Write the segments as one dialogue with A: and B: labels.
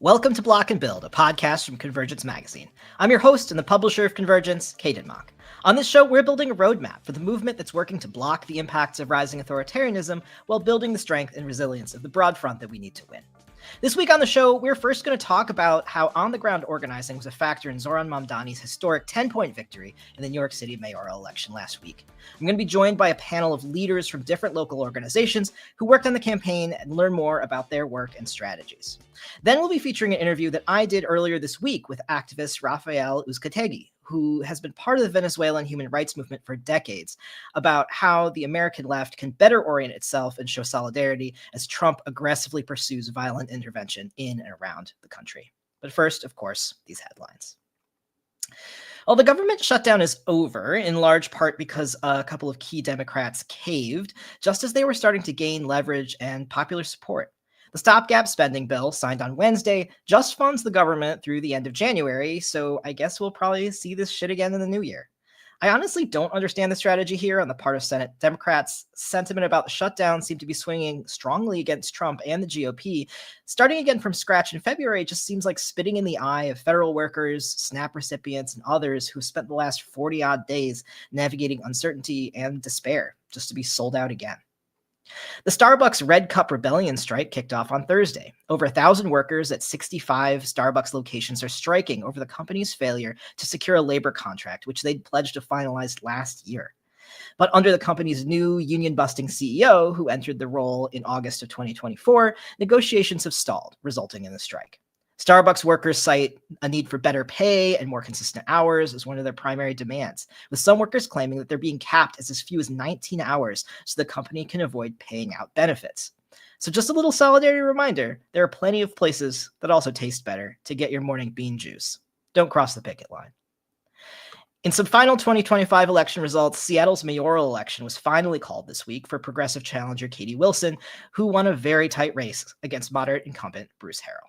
A: Welcome to Block and Build, a podcast from Convergence Magazine. I'm your host and the publisher of Convergence, Caden Mock. On this show, we're building a roadmap for the movement that's working to block the impacts of rising authoritarianism while building the strength and resilience of the broad front that we need to win. This week on the show, we're first going to talk about how on-the-ground organizing was a factor in Zohran Mamdani's historic 10-point victory in the New York City mayoral election last week. I'm going to be joined by a panel of leaders from different local organizations who worked on the campaign and learn more about their work and strategies. Then we'll be featuring an interview that I did earlier this week with activist Rafael Uzcátegui, who has been part of the Venezuelan human rights movement for decades, about how the American left can better orient itself and show solidarity as Trump aggressively pursues violent intervention in and around the country. But first, of course, these headlines. Well, the government shutdown is over, in large part because a couple of key Democrats caved, just as they were starting to gain leverage and popular support. The stopgap spending bill, signed on Wednesday, just funds the government through the end of January, so I guess we'll probably see this shit again in the new year. I honestly don't understand the strategy here on the part of Senate Democrats. Sentiment about the shutdown seemed to be swinging strongly against Trump and the GOP. Starting again from scratch in February just seems like spitting in the eye of federal workers, SNAP recipients, and others who spent the last 40-odd days navigating uncertainty and despair just to be sold out again. The Starbucks Red Cup Rebellion strike kicked off on Thursday. Over 1,000 workers at 65 Starbucks locations are striking over the company's failure to secure a labor contract, which they'd pledged to finalize last year. But under the company's new union-busting CEO, who entered the role in August of 2024, negotiations have stalled, resulting in the strike. Starbucks workers cite a need for better pay and more consistent hours as one of their primary demands, with some workers claiming that they're being capped as few as 19 hours so the company can avoid paying out benefits. So just a little solidarity reminder, there are plenty of places that also taste better to get your morning bean juice. Don't cross the picket line. In some final 2025 election results, Seattle's mayoral election was finally called this week for progressive challenger Katie Wilson, who won a very tight race against moderate incumbent Bruce Harrell.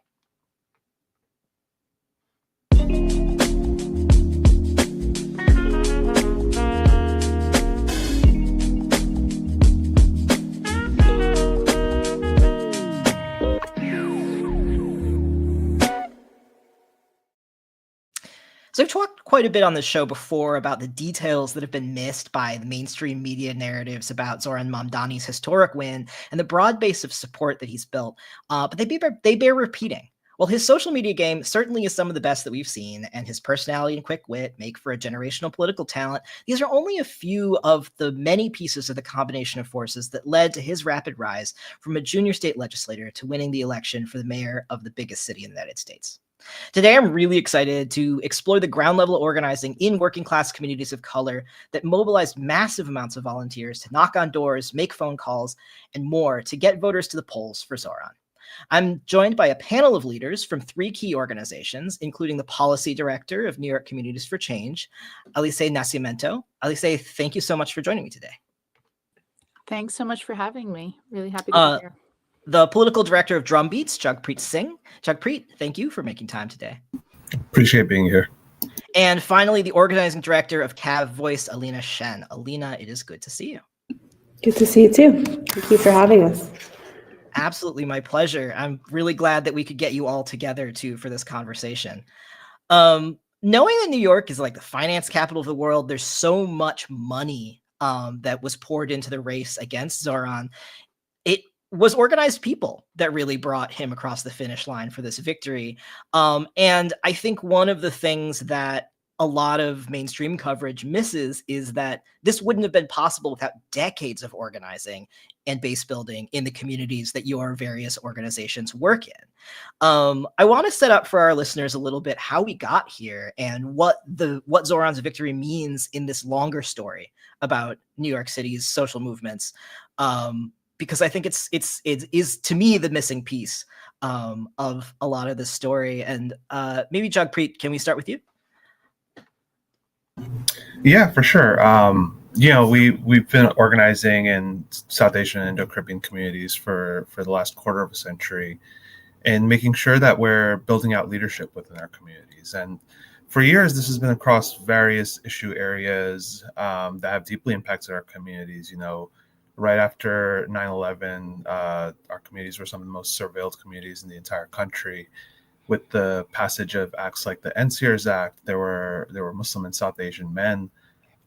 A: So I've talked quite a bit on this show before about the details that have been missed by the mainstream media narratives about Zohran Mamdani's historic win and the broad base of support that he's built, but they bear repeating. While his social media game certainly is some of the best that we've seen, and his personality and quick wit make for a generational political talent, these are only a few of the many pieces of the combination of forces that led to his rapid rise from a junior state legislator to winning the election for the mayor of the biggest city in the United States. Today, I'm really excited to explore the ground level organizing in working class communities of color that mobilized massive amounts of volunteers to knock on doors, make phone calls, and more to get voters to the polls for Zohran. I'm joined by a panel of leaders from three key organizations, including the policy director of New York Communities for Change, Alice Nascimento. Alice, thank you so much for joining me today.
B: Thanks so much for having me. Really happy to be here.
A: The political director of Drumbeats, Jagpreet Singh. Jagpreet, thank you for making time today.
C: Appreciate being here.
A: And finally, the organizing director of CAV Voice, Alina Shen. Alina, it is good to see you.
D: Good to see you too. Thank you for having us.
A: Absolutely, my pleasure. I'm really glad that we could get you all together too for this conversation. Knowing that New York is like the finance capital of the world, there's so much money that was poured into the race against Zohran. It was organized people that really brought him across the finish line for this victory. And I think one of the things that a lot of mainstream coverage misses is that this wouldn't have been possible without decades of organizing and base building in the communities that your various organizations work in. I want to set up for our listeners a little bit how we got here and what Zohran's victory means in this longer story about New York City's social movements, because I think it is to me the missing piece of a lot of this story. And maybe Jagpreet, can we start with you?
C: Yeah, for sure. We've been organizing in South Asian and Indo-Caribbean communities for the last quarter of a century, and making sure that we're building out leadership within our communities. And for years, this has been across various issue areas that have deeply impacted our communities. Right after 9/11, our communities were some of the most surveilled communities in the entire country. With the passage of acts like the NCERS Act, there were Muslim and South Asian men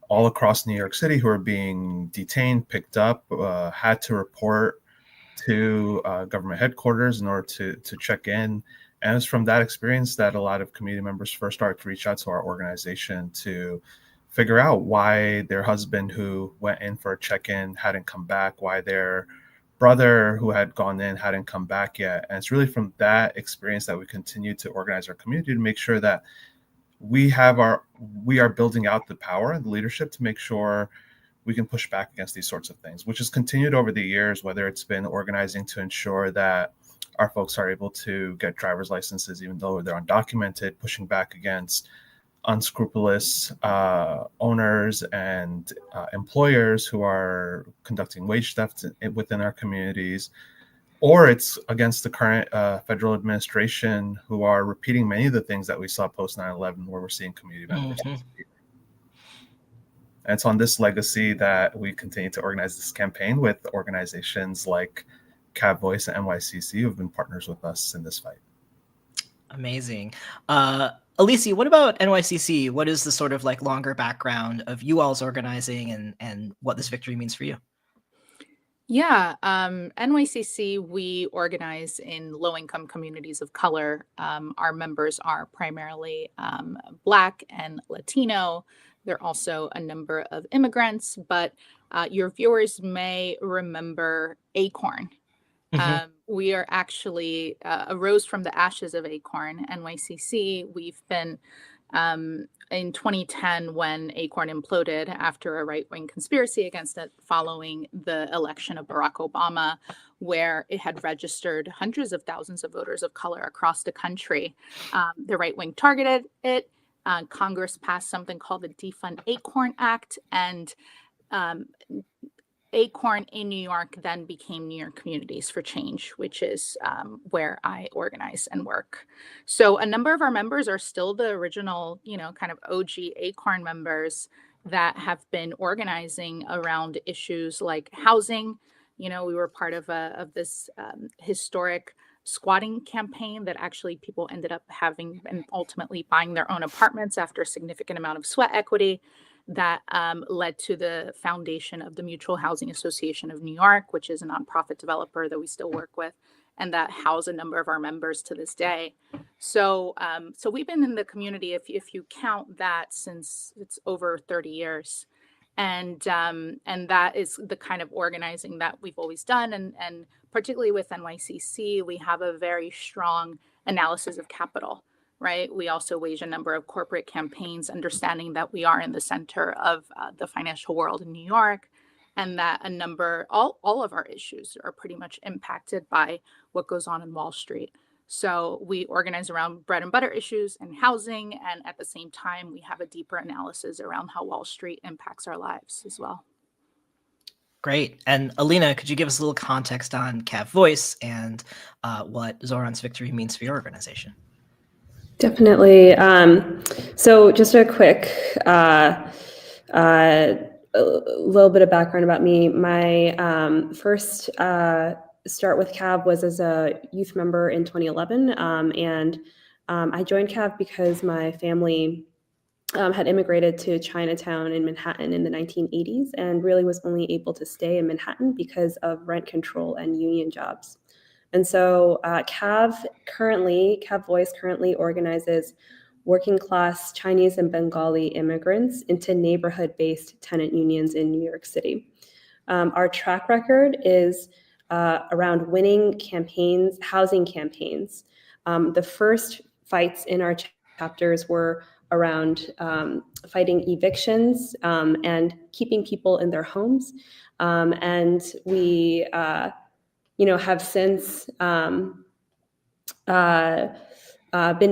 C: all across New York City who were being detained, picked up, had to report to government headquarters in order to check in. And it was from that experience that a lot of community members first started to reach out to our organization to figure out why their husband who went in for a check-in hadn't come back, why their brother who had gone in hadn't come back yet. And it's really from that experience that we continue to organize our community to make sure that we are building out the power and the leadership to make sure we can push back against these sorts of things, which has continued over the years, whether it's been organizing to ensure that our folks are able to get driver's licenses even though they're undocumented, pushing back against unscrupulous owners and employers who are conducting wage theft within our communities, or it's against the current federal administration who are repeating many of the things that we saw post 9/11, where we're seeing community members. And it's on this legacy that we continue to organize this campaign with organizations like Cab Voice and NYCC, who have been partners with us in this fight.
A: Amazing. Alicia, what about NYCC? What is the sort of like longer background of you all's organizing and what this victory means for you?
B: Yeah, NYCC, we organize in low-income communities of color. Our members are primarily Black and Latino. There are also a number of immigrants, but your viewers may remember Acorn. We are actually arose from the ashes of Acorn, NYCC. We've been in 2010 when Acorn imploded after a right-wing conspiracy against it following the election of Barack Obama, where it had registered hundreds of thousands of voters of color across the country. The right-wing targeted it. Congress passed something called the Defund Acorn Act, and Acorn in New York then became New York Communities for Change, which is where I organize and work. So a number of our members are still the original, kind of OG Acorn members that have been organizing around issues like housing. We were part of this historic squatting campaign that actually people ended up having and ultimately buying their own apartments after a significant amount of sweat equity. That led to the foundation of the Mutual Housing Association of New York, which is a nonprofit developer that we still work with, and that house a number of our members to this day. So we've been in the community, if you count that, since it's over 30 years. And that is the kind of organizing that we've always done. And particularly with NYCC, we have a very strong analysis of capital. Right. We also wage a number of corporate campaigns, understanding that we are in the center of the financial world in New York, and that all of our issues are pretty much impacted by what goes on in Wall Street. So we organize around bread and butter issues and housing. And at the same time, we have a deeper analysis around how Wall Street impacts our lives as well.
A: Great. And Alina, could you give us a little context on Cab Voice and what Zohran's victory means for your organization?
D: Definitely. So just a quick little bit of background about me. My first start with CAB was as a youth member in 2011. And I joined CAB because my family had immigrated to Chinatown in Manhattan in the 1980s and really was only able to stay in Manhattan because of rent control and union jobs. And so Cab Voice currently organizes working class Chinese and Bengali immigrants into neighborhood-based tenant unions in New York City. Our track record is around winning campaigns, housing campaigns. The first fights in our chapters were around fighting evictions and keeping people in their homes. And we, have since been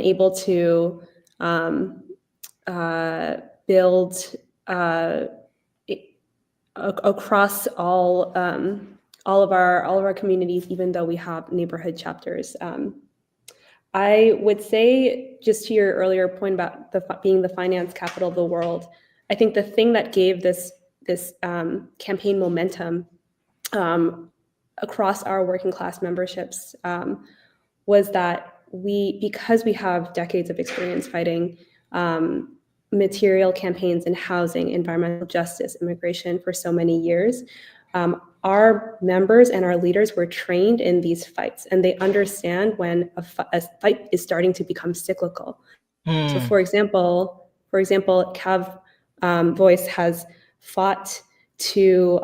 D: able to build across all of our communities, even though we have neighborhood chapters. I would say, just to your earlier point about being the finance capital of the world, I think the thing that gave this campaign momentum across our working class memberships was that because we have decades of experience fighting material campaigns in housing, environmental justice, immigration for so many years, our members and our leaders were trained in these fights, and they understand when a fight is starting to become cyclical. So, for example, Cav Voice has fought to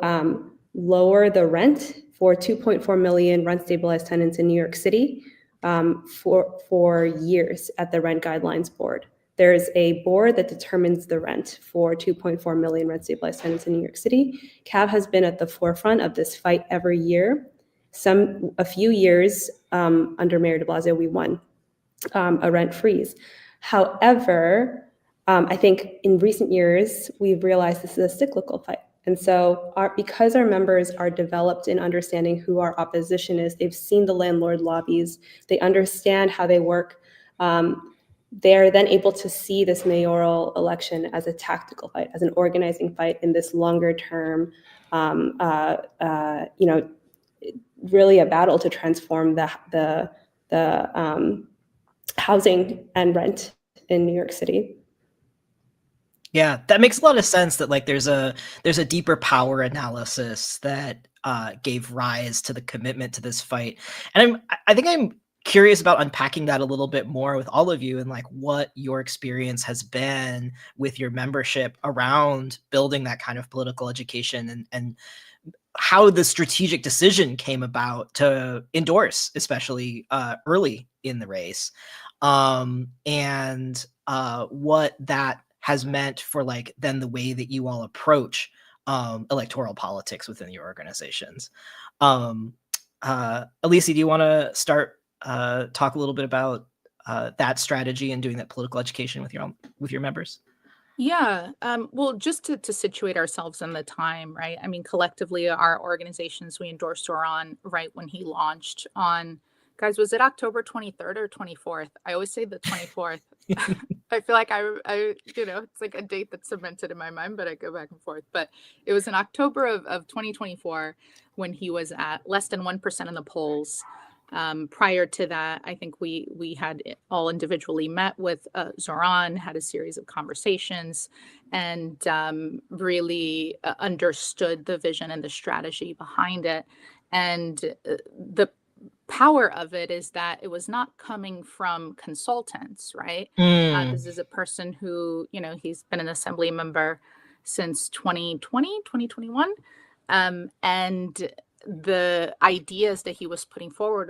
D: lower the rent for 2.4 million rent-stabilized tenants in New York City for years at the Rent Guidelines Board. There's a board that determines the rent for 2.4 million rent-stabilized tenants in New York City. CAV has been at the forefront of this fight every year. A few years under Mayor de Blasio, we won a rent freeze. However, I think in recent years, we've realized this is a cyclical fight. And so because our members are developed in understanding who our opposition is, they've seen the landlord lobbies, they understand how they work, they're then able to see this mayoral election as a tactical fight, as an organizing fight in this longer term, really a battle to transform the housing and rent in New York City.
A: Yeah, that makes a lot of sense that like there's a deeper power analysis that gave rise to the commitment to this fight. And I think I'm curious about unpacking that a little bit more with all of you and like what your experience has been with your membership around building that kind of political education and how the strategic decision came about to endorse, especially early in the race, and what that has meant for like then the way that you all approach electoral politics within your organizations. Alicia, do you want to start talk a little bit about that strategy and doing that political education with your members?
B: Yeah. Well, just to situate ourselves in the time, right? I mean, collectively, our organizations, we endorsed Zohran right when he launched on, guys, was it October 23rd or 24th? I always say the 24th. I feel like I it's like a date that's cemented in my mind, but I go back and forth. But it was in October of 2024 when he was at less than 1% in the polls. Prior to that, I think we had all individually met with Zohran, had a series of conversations, and really understood the vision and the strategy behind it. And the power of it is that it was not coming from consultants, right? This is a person who, he's been an assembly member since 2021. And the ideas that he was putting forward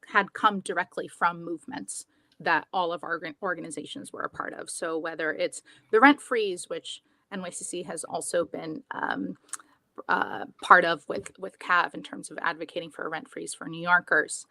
B: had come directly from movements that all of our organizations were a part of. So whether it's the rent freeze, which NYCC has also been part of with CAV in terms of advocating for a rent freeze for New Yorkers.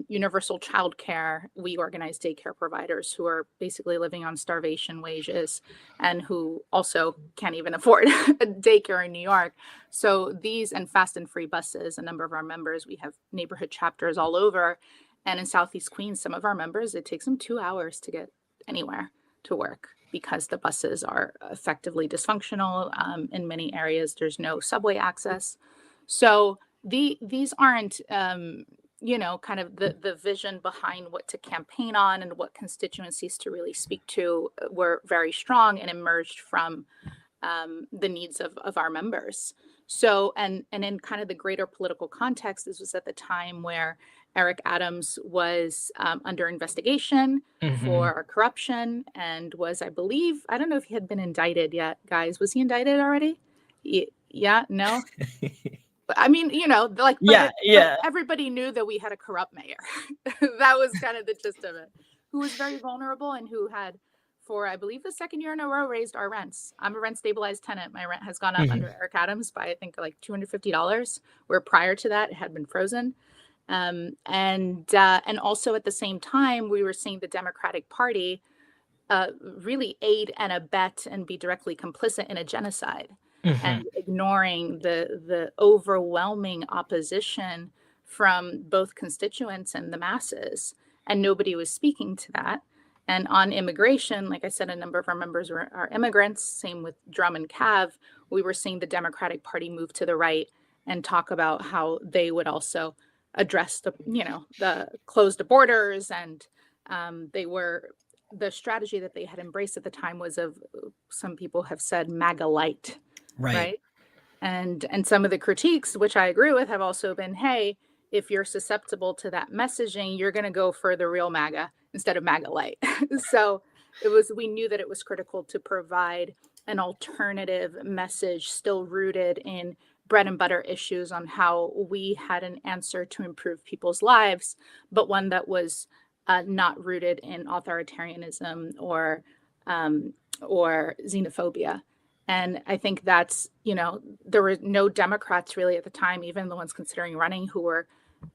B: Universal childcare, we organize daycare providers who are basically living on starvation wages and who also can't even afford a daycare in New York. So these, and fast and free buses, a number of our members, we have neighborhood chapters all over. And in Southeast Queens, some of our members, it takes them 2 hours to get anywhere to work because the buses are effectively dysfunctional. In many areas, there's no subway access. So these aren't, kind of the vision behind what to campaign on and what constituencies to really speak to were very strong and emerged from the needs of our members. So, and in kind of the greater political context, this was at the time where Eric Adams was under investigation for corruption and was, I believe, I don't know if he had been indicted yet, guys. Was he indicted already? Yeah, no? But I mean, like,
A: Yeah, yeah.
B: everybody knew that we had a corrupt mayor. That was kind of the gist of it. Who was very vulnerable and who had, for I believe the second year in a row, raised our rents. I'm a rent stabilized tenant. My rent has gone up under Eric Adams by I think like $250, where prior to that it had been frozen. And also at the same time, we were seeing the Democratic Party really aid and abet and be directly complicit in a genocide, and ignoring the overwhelming opposition from both constituents and the masses. And nobody was speaking to that. And on immigration, like I said, a number of our members are immigrants, same with Drum and Cav. We were seeing the Democratic Party move to the right and talk about how they would also address the close the borders. And the strategy that they had embraced at the time was of, some people have said, MAGA light. Right. And some of the critiques, which I agree with, have also been, hey, if you're susceptible to that messaging, you're going to go for the real MAGA instead of MAGA light. So we knew that it was critical to provide an alternative message still rooted in bread and butter issues on how we had an answer to improve people's lives, but one that was not rooted in authoritarianism or xenophobia. And I think that's, there were no Democrats really at the time, even the ones considering running, who were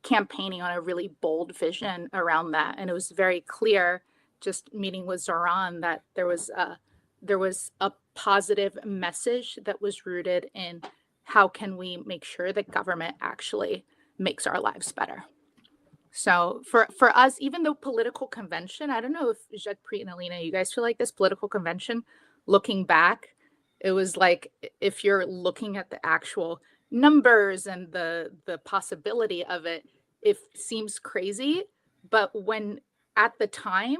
B: campaigning on a really bold vision around that. And it was very clear, just meeting with Zohran, that there was a positive message that was rooted in how can we make sure that government actually makes our lives better. So for us, even though political convention, I don't know if Jagpreet and Alina, you guys feel like this political convention, looking back, it was like, if you're looking at the actual numbers and the possibility of it, it seems crazy. But when at the time,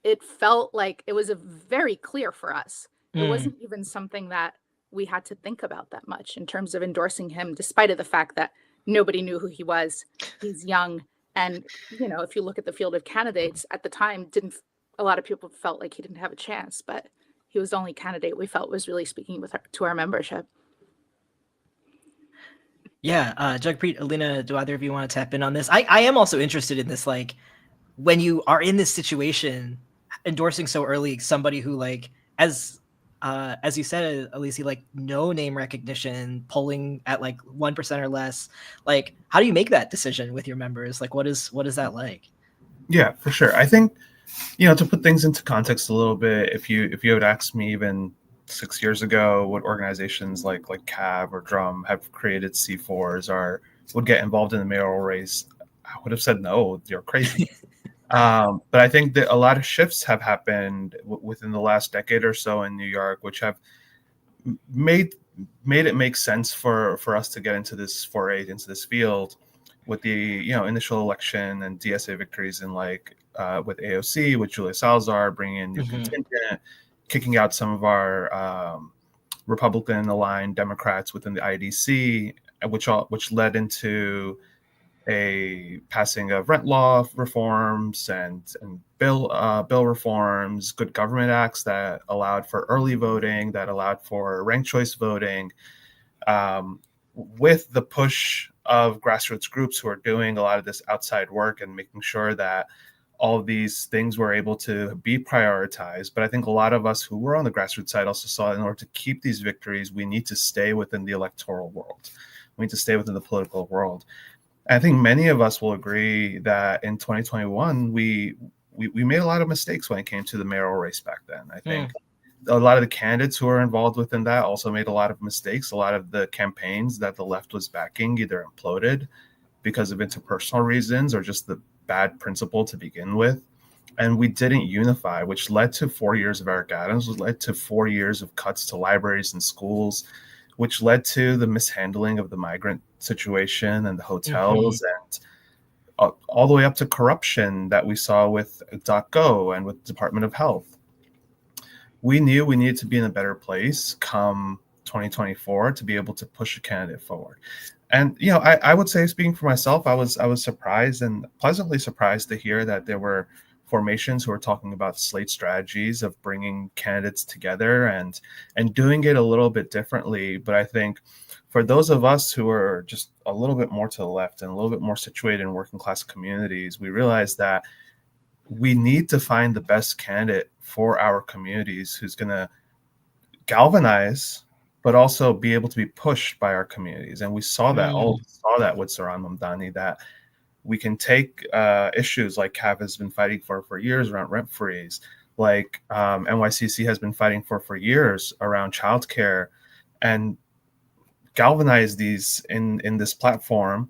B: it felt like it was very clear for us. It wasn't even something that we had to think about that much in terms of endorsing him, despite of the fact that nobody knew who he was. He's young. And, if you look at the field of candidates at the time, a lot of people felt like he didn't have a chance, but he was the only candidate we felt was really speaking to our membership.
A: Yeah. Jagpreet, Alina, do either of you want to tap in on this? I am also interested in this, like, when you are in this situation, endorsing so early somebody who, like, as you said, Alicia, like, no name recognition, polling at like 1% or less. Like, how do you make that decision with your members? Like, what is that like?
C: Yeah, for sure. I think, to put things into context a little bit, if you had asked me even 6 years ago what organizations like CAV or Drum have created C4s or would get involved in the mayoral race, I would have said no, you're crazy. But I think that a lot of shifts have happened within the last decade or so in New York, which have made it make sense for us to get into this foray into this field, with the initial election and DSA victories in with AOC, with Julia Salazar bringing in new contingent, kicking out some of our Republican aligned Democrats within the IDC, which led into a passing of rent law reforms and bill reforms, good government acts that allowed for early voting, that allowed for ranked choice voting, with the push of grassroots groups who are doing a lot of this outside work and making sure that all of these things were able to be prioritized. But I think a lot of us who were on the grassroots side also saw, in order to keep these victories, we need to stay within the electoral world. We need to stay within the political world. I think many of us will agree that in 2021, we made a lot of mistakes when it came to the mayoral race back then. I think a lot of the candidates who were involved within that also made a lot of mistakes. A lot of the campaigns that the left was backing either imploded because of interpersonal reasons or just the bad principle to begin with. And we didn't unify, which led to 4 years of Eric Adams, which led to 4 years of cuts to libraries and schools, which led to the mishandling of the migrant situation and the hotels, and all the way up to corruption that we saw with .go and with Department of Health. We knew we needed to be in a better place come 2024 to be able to push a candidate forward. And I would say, speaking for myself, I was surprised and pleasantly surprised to hear that there were formations who are talking about slate strategies of bringing candidates together and doing it a little bit differently. But I think for those of us who are just a little bit more to the left and a little bit more situated in working class communities, we realize that we need to find the best candidate for our communities who's going to galvanize but also be able to be pushed by our communities. And we saw that with Zohran Mamdani, that we can take issues like CAV has been fighting for years around rent freeze, like NYCC has been fighting for years around childcare, and galvanize these in this platform.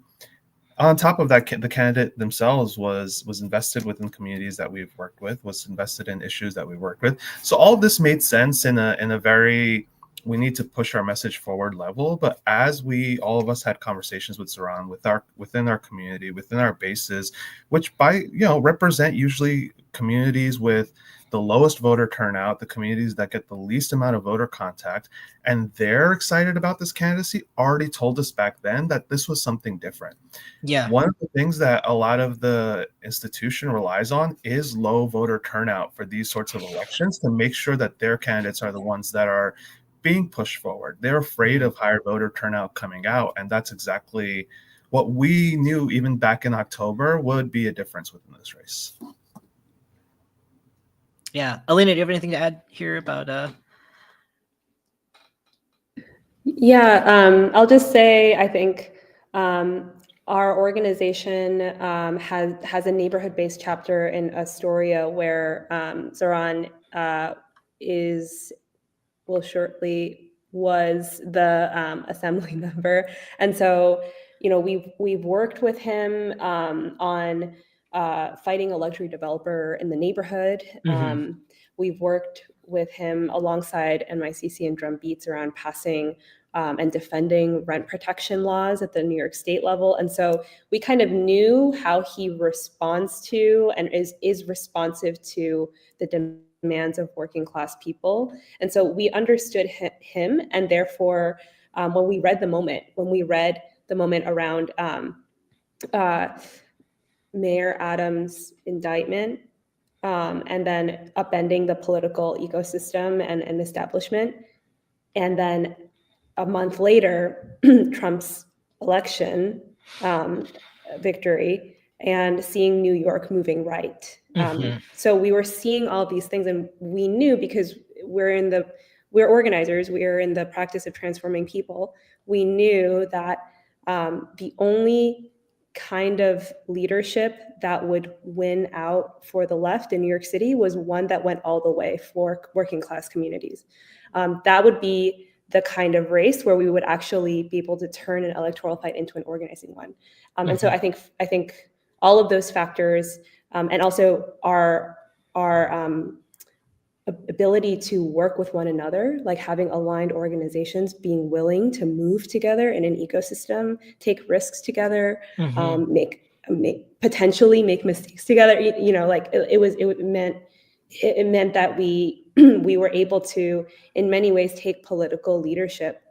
C: On top of that, the candidate themselves was invested within communities that we've worked with, was invested in issues that we worked with. So all of this made sense in a very, we need to push our message forward level. But as all of us had conversations with Zohran, within our community, within our bases, which represent usually communities with the lowest voter turnout, the communities that get the least amount of voter contact, and they're excited about this candidacy, already told us back then that this was something different.
A: Yeah.
C: One of the things that a lot of the institution relies on is low voter turnout for these sorts of elections, to make sure that their candidates are the ones that are being pushed forward. They're afraid of higher voter turnout coming out, and that's exactly what we knew even back in October would be a difference within this race.
A: Yeah. Alina, do you have anything to add here about
D: Yeah, I'll just say I think our organization has a neighborhood-based chapter in Astoria where Zohran shortly was the assembly member, and so we've worked with him on fighting a luxury developer in the neighborhood. We've worked with him alongside NYCC and Drum Beats around passing and defending rent protection laws at the New York State level. And so we kind of knew how he responds to and is responsive to the demands of working class people. And so we understood him, and therefore when we read the moment around Mayor Adams' indictment, and then upending the political ecosystem and establishment. And then a month later, Trump's election victory, and seeing New York moving right. So we were seeing all these things, and we knew, because we're organizers, we are in the practice of transforming people. We knew that the only kind of leadership that would win out for the left in New York City was one that went all the way for working class communities. That would be the kind of race where we would actually be able to turn an electoral fight into an organizing one. And so I think all of those factors, and also our ability to work with one another, like having aligned organizations, being willing to move together in an ecosystem, take risks together, potentially make mistakes together. It meant that we we were able to, in many ways, take political leadership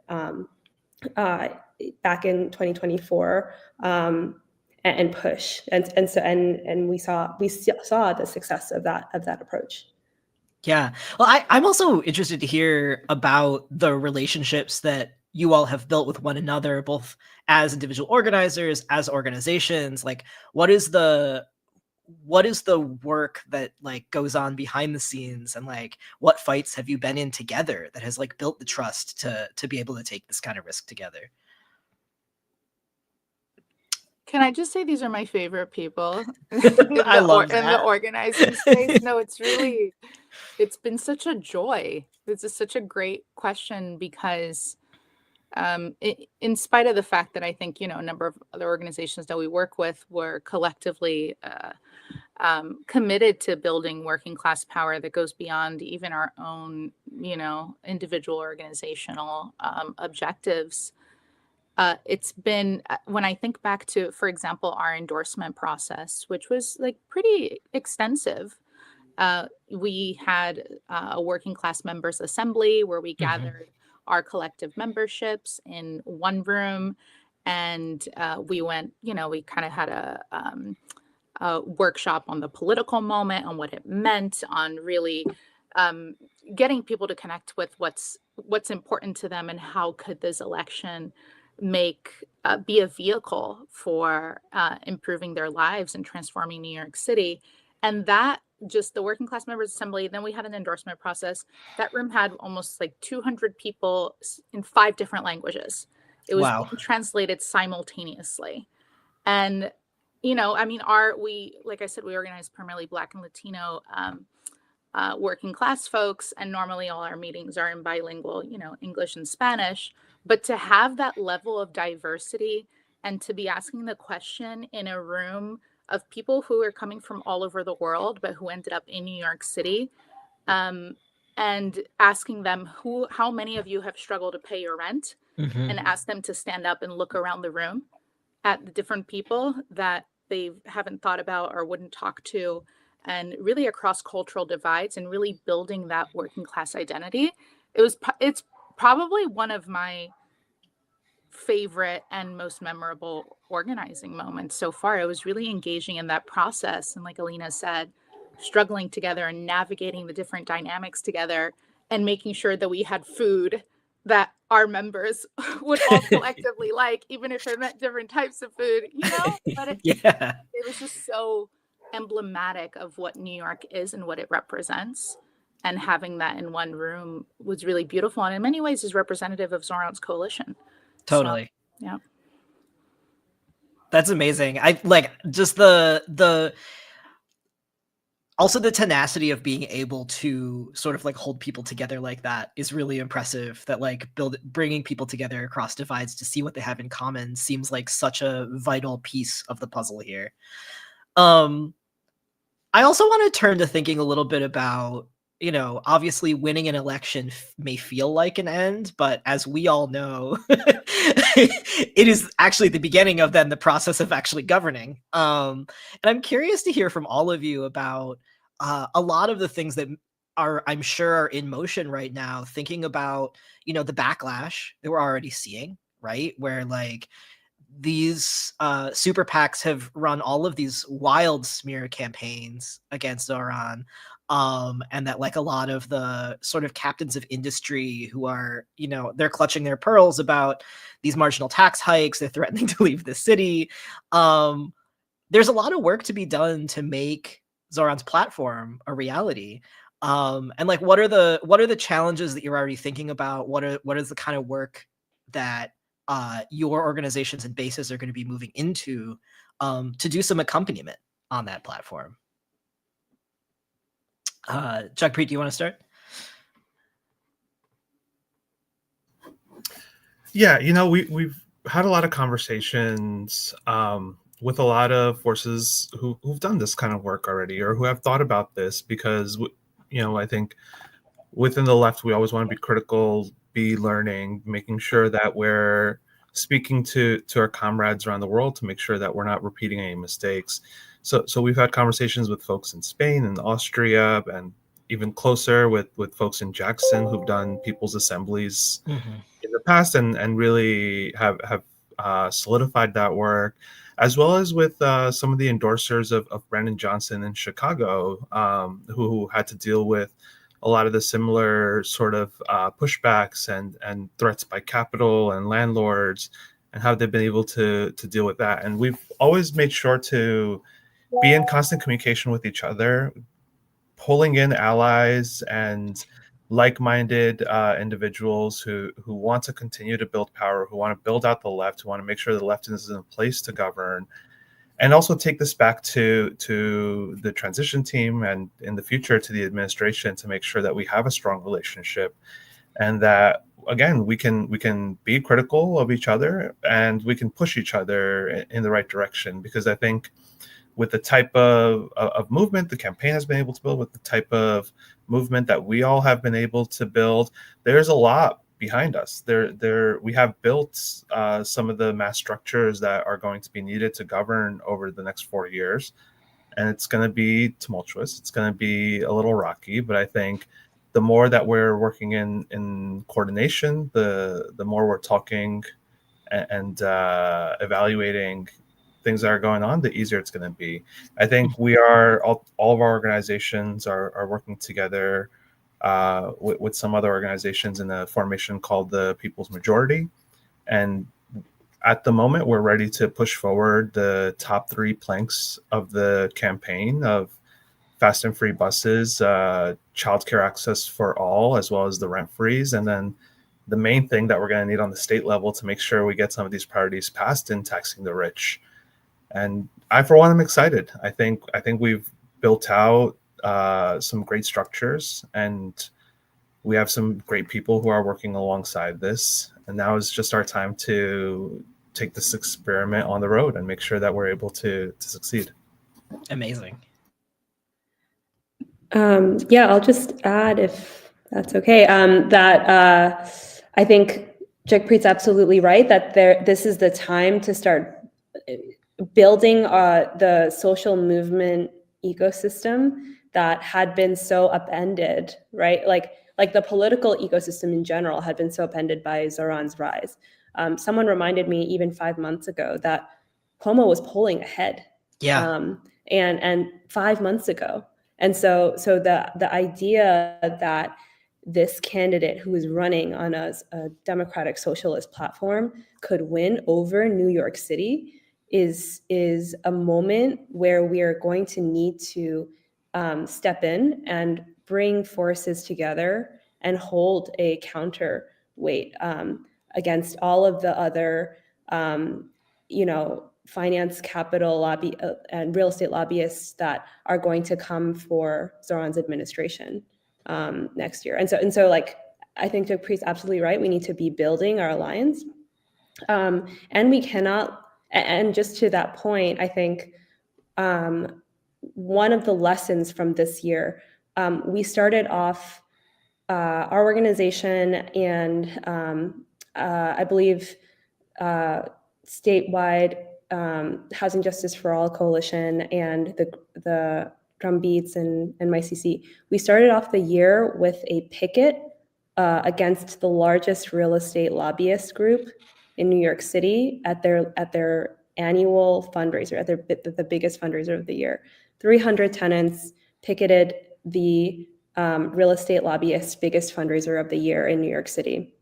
D: back in 2024 and push, and we saw the success of that approach.
A: Yeah. Well, I'm also interested to hear about the relationships that you all have built with one another, both as individual organizers, as organizations. Like, what is the work that like goes on behind the scenes, and like what fights have you been in together that has like built the trust to be able to take this kind of risk together?
B: Can I just say these are my favorite people in
A: the
B: organizing space? No, it's been such a joy. This is such a great question, because in spite of the fact that I think, a number of other organizations that we work with were collectively committed to building working class power that goes beyond even our own, individual organizational objectives. It's been, when I think back to, for example, our endorsement process, which was like pretty extensive. We had a working class members assembly where we gathered our collective memberships in one room, And we went, we kind of had a workshop on the political moment, on what it meant, on really getting people to connect with what's important to them, and how could this election be a vehicle for improving their lives and transforming New York City. And that, just the Working Class Members Assembly, then we had an endorsement process. That room had almost like 200 people in 5 different languages. It was
A: Wow.
B: being translated simultaneously. And I mean, like I said, we organize primarily Black and Latino working class folks, and normally all our meetings are in bilingual, English and Spanish. But to have that level of diversity, and to be asking the question in a room of people who are coming from all over the world, but who ended up in New York City, and asking them how many of you have struggled to pay your rent, and ask them to stand up and look around the room at the different people that they haven't thought about or wouldn't talk to, and really across cultural divides, and really building that working class identity. It's probably one of my favorite and most memorable organizing moments so far. It was really engaging in that process, and like Alina said, struggling together and navigating the different dynamics together, and making sure that we had food that our members would all collectively like, even if it meant different types of food, but
A: Yeah.
B: it was just so emblematic of what New York is and what it represents. And having that in one room was really beautiful, and in many ways is representative of Zohran's coalition.
A: Totally.
B: So, yeah.
A: That's amazing. I like just the also the tenacity of being able to sort of like hold people together like that is really impressive. That like bringing people together across divides to see what they have in common seems like such a vital piece of the puzzle here. I also want to turn to thinking a little bit about, obviously winning an election may feel like an end, but as we all know, it is actually the beginning of then the process of actually governing. And I'm curious to hear from all of you about a lot of the things that I'm sure are in motion right now, thinking about, the backlash that we're already seeing, right? Where like these super PACs have run all of these wild smear campaigns against Zohran, and that like a lot of the sort of captains of industry who are, they're clutching their pearls about these marginal tax hikes, they're threatening to leave the city. There's a lot of work to be done to make Zohran's platform a reality. And like, what are the challenges that you're already thinking about? What is the kind of work that your organizations and bases are going to be moving into to do some accompaniment on that platform? Jagpreet, do you want to start?
C: Yeah, we've had a lot of conversations with a lot of forces who've done this kind of work already, or who have thought about this, because I think within the left we always want to be critical, be learning, making sure that we're speaking to our comrades around the world to make sure that we're not repeating any mistakes. So we've had conversations with folks in Spain and Austria, and even closer with folks in Jackson who've done people's assemblies in the past, and really have solidified that work, as well as with some of the endorsers of Brandon Johnson in Chicago, who had to deal with a lot of the similar sort of pushbacks and threats by capital and landlords, and how they've been able to deal with that. And we've always made sure to be in constant communication with each other, pulling in allies and like-minded individuals who want to continue to build power, who want to build out the left, who want to make sure the left is in place to govern, and also take this back to the transition team, and in the future to the administration, to make sure that we have a strong relationship, and that again we can be critical of each other, and we can push each other in the right direction. Because I think with the type of movement the campaign has been able to build, with the type of movement that we all have been able to build, there's a lot behind us. We have built some of the mass structures that are going to be needed to govern over the next 4 years, and it's going to be tumultuous. It's going to be a little rocky, but I think the more that we're working in coordination, the more we're talking and evaluating things that are going on, the easier it's going to be. I think we are all of our organizations are working together with some other organizations in a formation called the People's Majority, and at the moment we're ready to push forward the top 3 planks of the campaign of fast and free buses, childcare access for all, as well as the rent freeze, and then the main thing that we're going to need on the state level to make sure we get some of these priorities passed in taxing the rich. And I, for one, am excited. I think we've built out some great structures, and we have some great people who are working alongside this. And now is just our time to take this experiment on the road and make sure that we're able to succeed.
A: Amazing.
D: Yeah, I'll just add, if that's okay, that I think Jagpreet's absolutely right, that this is the time to start building the social movement ecosystem that had been so upended, right? Like the political ecosystem in general had been so upended by Zohran's rise. Someone reminded me even 5 months ago that Cuomo was polling ahead.
A: Yeah.
D: And 5 months ago. And so the idea that this candidate who is running on a democratic socialist platform could win over New York City is a moment where we are going to need to step in and bring forces together and hold a counterweight against all of the other, finance, capital, lobby, and real estate lobbyists that are going to come for Zohran's administration next year. And so, like, I think Jagpreet's absolutely right. We need to be building our alliance, and we cannot. And just to that point, I think one of the lessons from this year, we started off our organization and I believe statewide Housing Justice for All Coalition and the Drumbeats and MyCC. We started off the year with a picket against the largest real estate lobbyist group in New York City at their annual fundraiser, at the biggest fundraiser of the year. 300 tenants picketed the real estate lobbyist's biggest fundraiser of the year in New York City.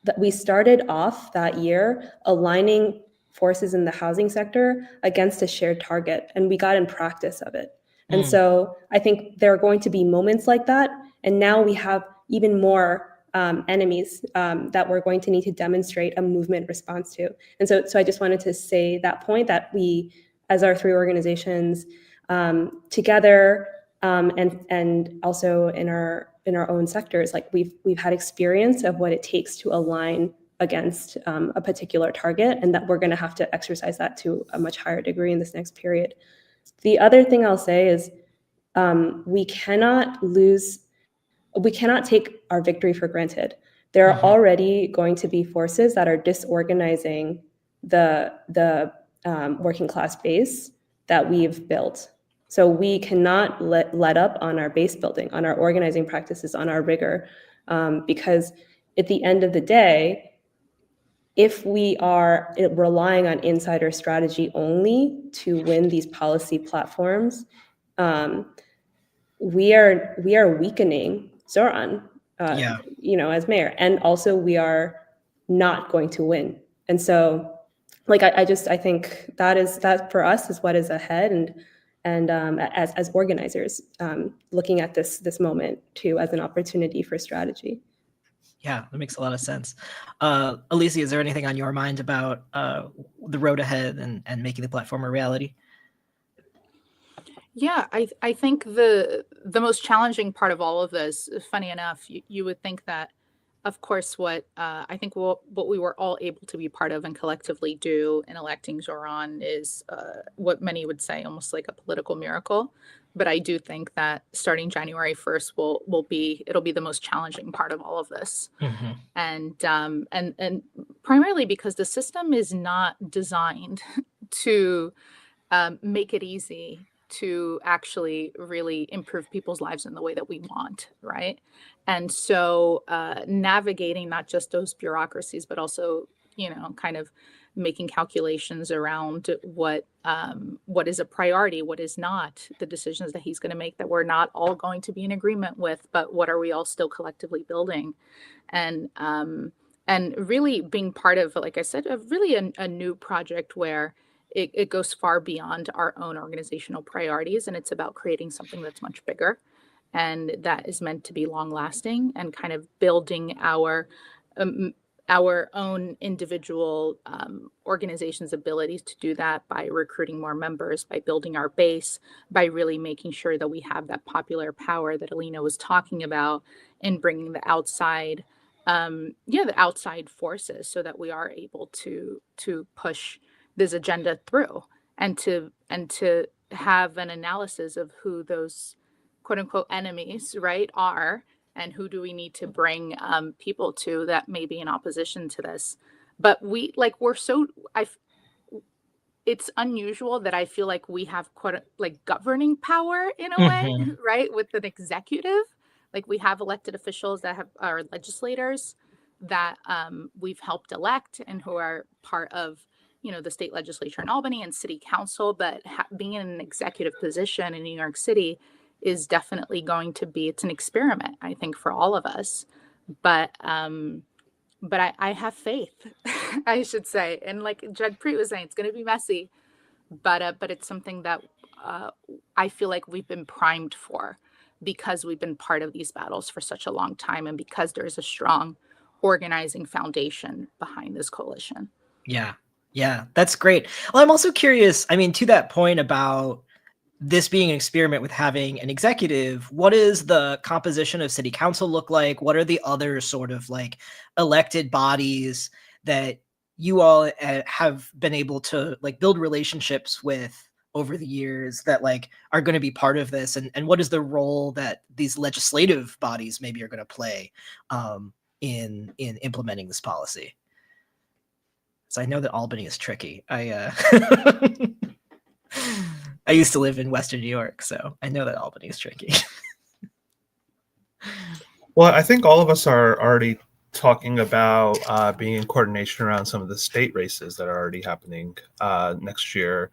D: That we started off that year aligning forces in the housing sector against a shared target, and we got in practice of it. And so I think there are going to be moments like that, and now we have even more enemies that we're going to need to demonstrate a movement response to. And so I just wanted to say that point, that we, as our 3 organizations, together and also in our own sectors, like we've had experience of what it takes to align against a particular target, and that we're going to have to exercise that to a much higher degree in this next period. The other thing I'll say is we cannot take our victory for granted. There are already going to be forces that are disorganizing the working class base that we've built. So we cannot let up on our base building, on our organizing practices, on our rigor, because at the end of the day, if we are relying on insider strategy only to win these policy platforms, we are weakening Zohran, as mayor, and also we are not going to win. And so, like, I think that for us is what is ahead, and as organizers, looking at this moment too as an opportunity for strategy.
A: Yeah, that makes a lot of sense. Alicia, is there anything on your mind about the road ahead and making the platform a reality?
B: Yeah, I think the most challenging part of all of this, funny enough, you would think that, of course, what I think what we were all able to be part of and collectively do in electing Zohran is what many would say almost like a political miracle. But I do think that starting January 1st it'll be the most challenging part of all of this. And primarily because the system is not designed to make it easy to actually really improve people's lives in the way that we want, right? And so navigating not just those bureaucracies, but also kind of making calculations around what is a priority, what is not, the decisions that he's going to make that we're not all going to be in agreement with, but what are we all still collectively building? And really being part of, like I said, a new project where it goes far beyond our own organizational priorities, and it's about creating something that's much bigger and that is meant to be long lasting, and kind of building our own individual organization's abilities to do that by recruiting more members, by building our base, by really making sure that we have that popular power that Alina was talking about, and bringing the outside, the outside forces, so that we are able to push this agenda through, and to have an analysis of who those quote unquote enemies, right, are, and who do we need to bring people to that may be in opposition to this. But it's unusual that I feel like we have governing power in a way, right, with an executive. Like, we have elected officials that are legislators that we've helped elect and who are part of the state legislature in Albany and city council, but being in an executive position in New York City is definitely going to be, it's an experiment, I think, for all of us. But I have faith, I should say. And like Jed Preet was saying, it's going to be messy, but it's something that I feel like we've been primed for, because we've been part of these battles for such a long time, and because there's a strong organizing foundation behind this coalition.
A: Yeah, that's great. Well, I'm also curious, I mean, to that point about this being an experiment with having an executive, what does the composition of city council look like? What are the other sort of like elected bodies that you all have been able to like build relationships with over the years that like are going to be part of this? And what is the role that these legislative bodies maybe are going to play in implementing this policy? So I know that Albany is tricky. I used to live in Western New York, so I know that Albany is tricky.
C: Well, I think all of us are already talking about being in coordination around some of the state races that are already happening next year.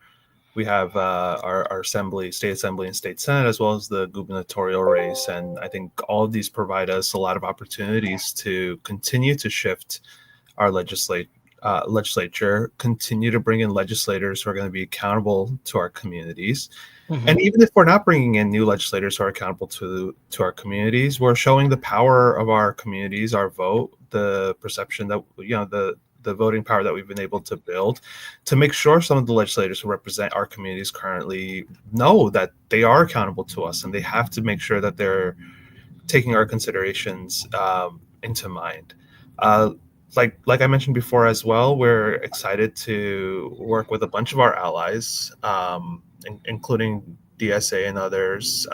C: We have our state assembly and state senate, as well as the gubernatorial race. And I think all of these provide us a lot of opportunities to continue to shift our legislature, continue to bring in legislators who are going to be accountable to our communities. And even if we're not bringing in new legislators who are accountable to our communities, we're showing the power of our communities, our vote, the perception that, the voting power that we've been able to build, to make sure some of the legislators who represent our communities currently know that they are accountable to us, and they have to make sure that they're taking our considerations into mind. Like I mentioned before as well, we're excited to work with a bunch of our allies, including DSA and others,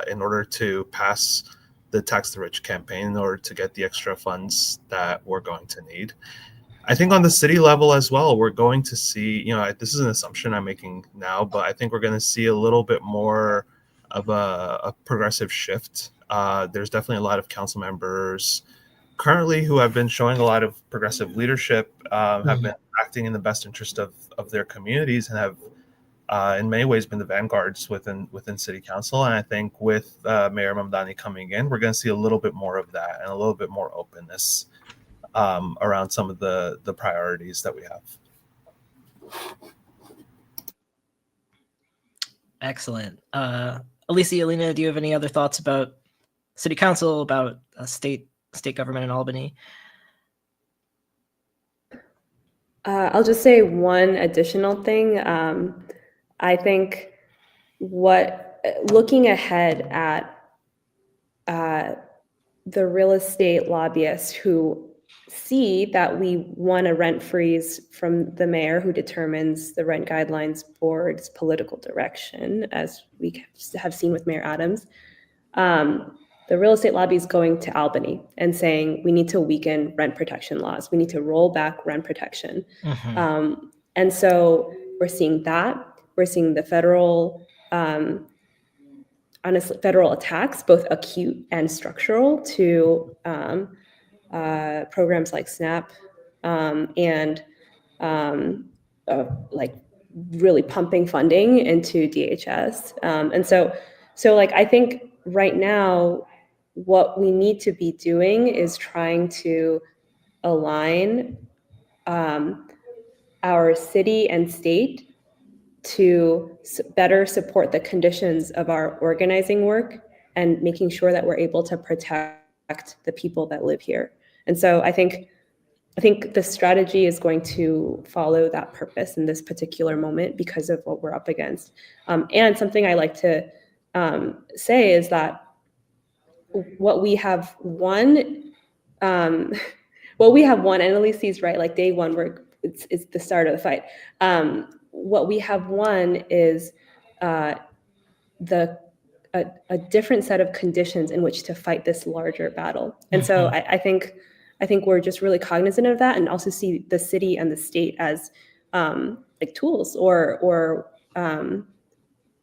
C: in order to pass the Tax the Rich campaign, in order to get the extra funds that we're going to need. I think on the city level as well, we're going to see, this is an assumption I'm making now, but I think we're going to see a little bit more of a progressive shift. There's definitely a lot of council members currently who have been showing a lot of progressive leadership, have been acting in the best interest of their communities, and have in many ways been the vanguards within city council. And I think with Mayor Mamdani coming in, we're going to see a little bit more of that and a little bit more openness around some of the priorities that we have.
A: Excellent. Alicia, Alina, do you have any other thoughts about city council, about state government in Albany?
D: I'll just say one additional thing. I think looking ahead at the real estate lobbyists who see that we want a rent freeze from the mayor, who determines the rent guidelines board's political direction, as we have seen with Mayor Adams. The real estate lobby is going to Albany and saying we need to weaken rent protection laws. We need to roll back rent protection. And so we're seeing that. We're seeing the federal, honestly, federal attacks, both acute and structural, to programs like SNAP, and like really pumping funding into DHS. And so like, I think right now, what we need to be doing is trying to align our city and state to better support the conditions of our organizing work and making sure that we're able to protect the people that live here. And so I think the strategy is going to follow that purpose in this particular moment because of what we're up against. And something I like to say is that what we have won, and Annalise's right, like day one, it's the start of the fight. What we have won is a different set of conditions in which to fight this larger battle. And so I think we're just really cognizant of that, and also see the city and the state as like tools or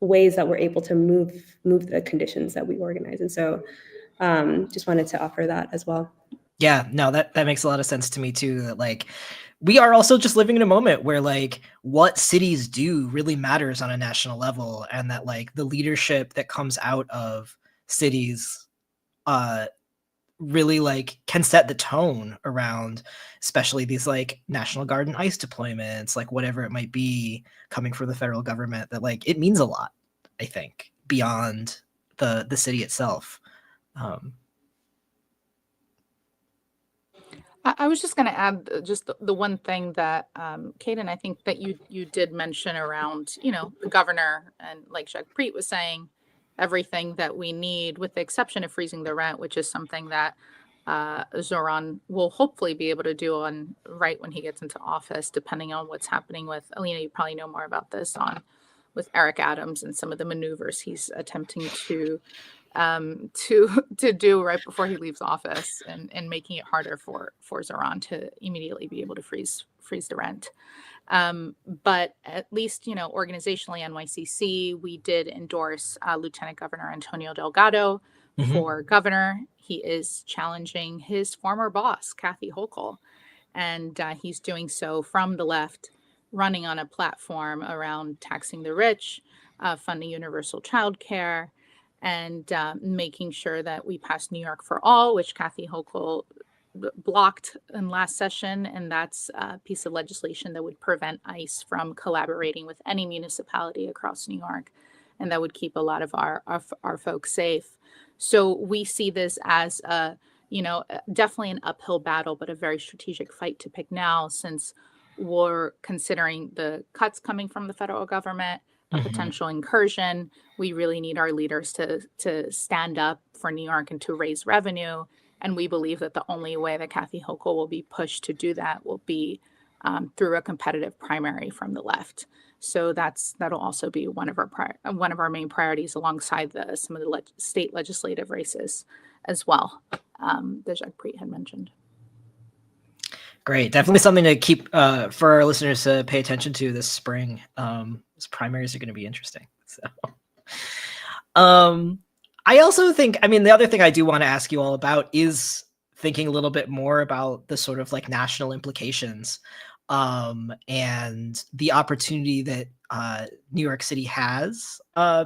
D: ways that we're able to move the conditions that we organize. And so just wanted to offer that as well.
A: Yeah, no, that makes a lot of sense to me too, that like we are also just living in a moment where like what cities do really matters on a national level, and that like the leadership that comes out of cities really like can set the tone around, especially these like National Guard and ICE deployments, like whatever it might be coming from the federal government, that like it means a lot, I think, beyond the city itself.
B: I was just going to add just the one thing that, Kaden, I think that you did mention around, the governor, and like Jagpreet was saying, everything that we need, with the exception of freezing the rent, which is something that Zohran will hopefully be able to do right when he gets into office, depending on what's happening with Alina. You probably know more about this with Eric Adams and some of the maneuvers he's attempting to do right before he leaves office, and making it harder for Zohran to immediately be able to freeze the rent. But at least, organizationally, NYCC, we did endorse Lieutenant Governor Antonio Delgado for governor. He is challenging his former boss, Kathy Hochul, and he's doing so from the left, running on a platform around taxing the rich, funding universal childcare, and making sure that we pass New York for All, which Kathy Hochul blocked in last session. And that's a piece of legislation that would prevent ICE from collaborating with any municipality across New York, and that would keep a lot of our folks safe. So we see this as definitely an uphill battle, but a very strategic fight to pick now, since we're considering the cuts coming from the federal government, a potential incursion. We really need our leaders to stand up for New York and to raise revenue. And we believe that the only way that Kathy Hochul will be pushed to do that will be through a competitive primary from the left. So that'll also be one of our main priorities, alongside some of the state legislative races as well, that Jagpreet had mentioned.
A: Great. Definitely something to keep for our listeners to pay attention to this spring. These primaries are going to be interesting. So, I also think, the other thing I do want to ask you all about is thinking a little bit more about the sort of like national implications and the opportunity that New York City has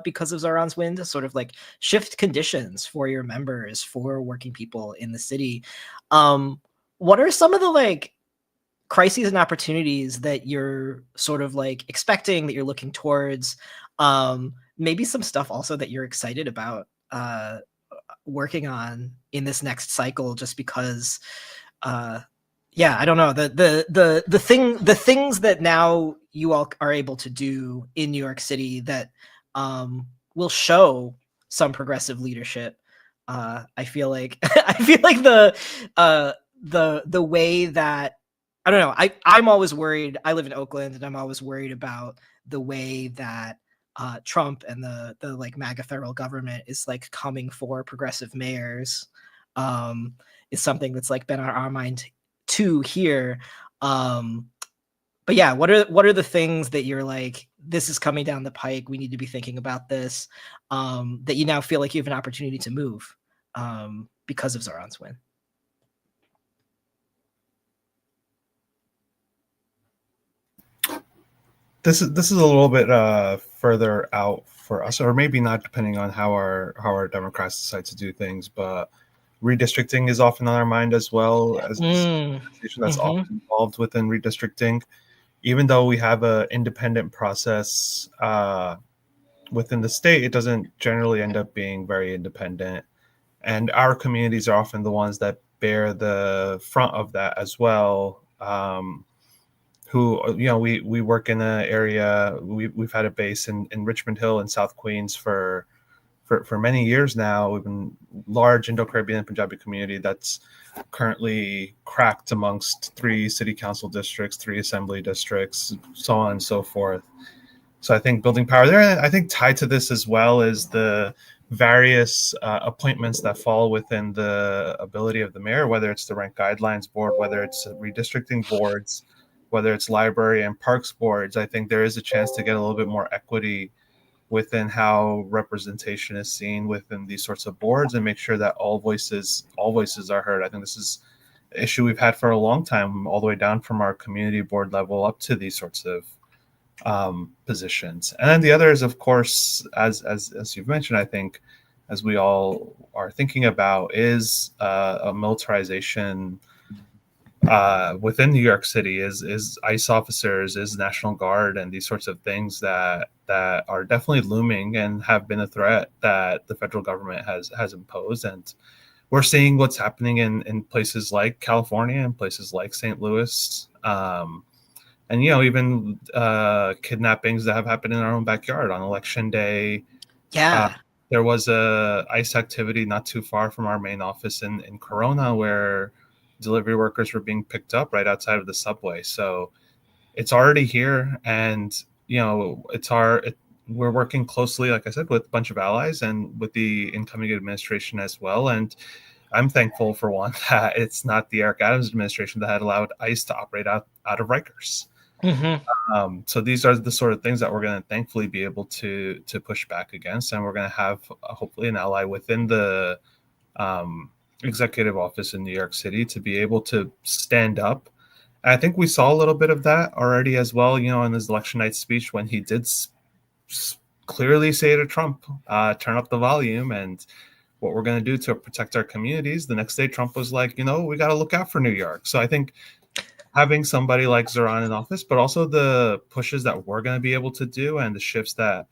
A: because of Zohran's win to sort of like shift conditions for your members, for working people in the city. What are some of the like crises and opportunities that you're sort of like expecting, that you're looking towards? Maybe some stuff also that you're excited about working on in this next cycle, just because I don't know, the things that now you all are able to do in New York City that will show some progressive leadership. I feel like the way that, I don't know, I'm always worried. I live in Oakland, and I'm always worried about the way that Trump and the like MAGA federal government is like coming for progressive mayors. Is something that's like been on our mind too here. But yeah, what are the things that you're like, this is coming down the pike, we need to be thinking about this, that you now feel like you have an opportunity to move because of Zohran's win?
C: This is a little bit further out for us, or maybe not, depending on how our Democrats decide to do things. But redistricting is often on our mind as well as an organization that's often involved within redistricting. Even though we have an independent process within the state, it doesn't generally end up being very independent. And our communities are often the ones that bear the front of that as well. Who, we work in an area, we've had a base in Richmond Hill in South Queens for many years now. We've been large Indo-Caribbean and Punjabi community that's currently cracked amongst 3 city council districts, 3 assembly districts, so on and so forth. So I think building power there, and I think tied to this as well is the various appointments that fall within the ability of the mayor, whether it's the rent guidelines board, whether it's redistricting boards, whether it's library and parks boards. I think there is a chance to get a little bit more equity within how representation is seen within these sorts of boards, and make sure that all voices are heard. I think this is an issue we've had for a long time, all the way down from our community board level up to these sorts of positions. And then the other is, of course, as you've mentioned, I think, as we all are thinking about, is a militarization within New York City, is ICE officers, is National Guard, and these sorts of things that are definitely looming and have been a threat that the federal government has imposed. And we're seeing what's happening in places like California and places like St. Louis. And, even kidnappings that have happened in our own backyard on Election Day.
A: Yeah.
C: There was a ICE activity not too far from our main office in Corona, where delivery workers were being picked up right outside of the subway. So it's already here. And, we're working closely, like I said, with a bunch of allies and with the incoming administration as well. And I'm thankful, for one, that it's not the Eric Adams administration that had allowed ICE to operate out of Rikers. So these are the sort of things that we're going to thankfully be able to push back against, and we're going to have hopefully an ally within the executive office in New York City to be able to stand up. And I think we saw a little bit of that already as well, in his election night speech, when he did clearly say to Trump, turn up the volume and what we're going to do to protect our communities. The next day, Trump was like, we got to look out for New York. So I think having somebody like Zohran in office, but also the pushes that we're going to be able to do and the shifts that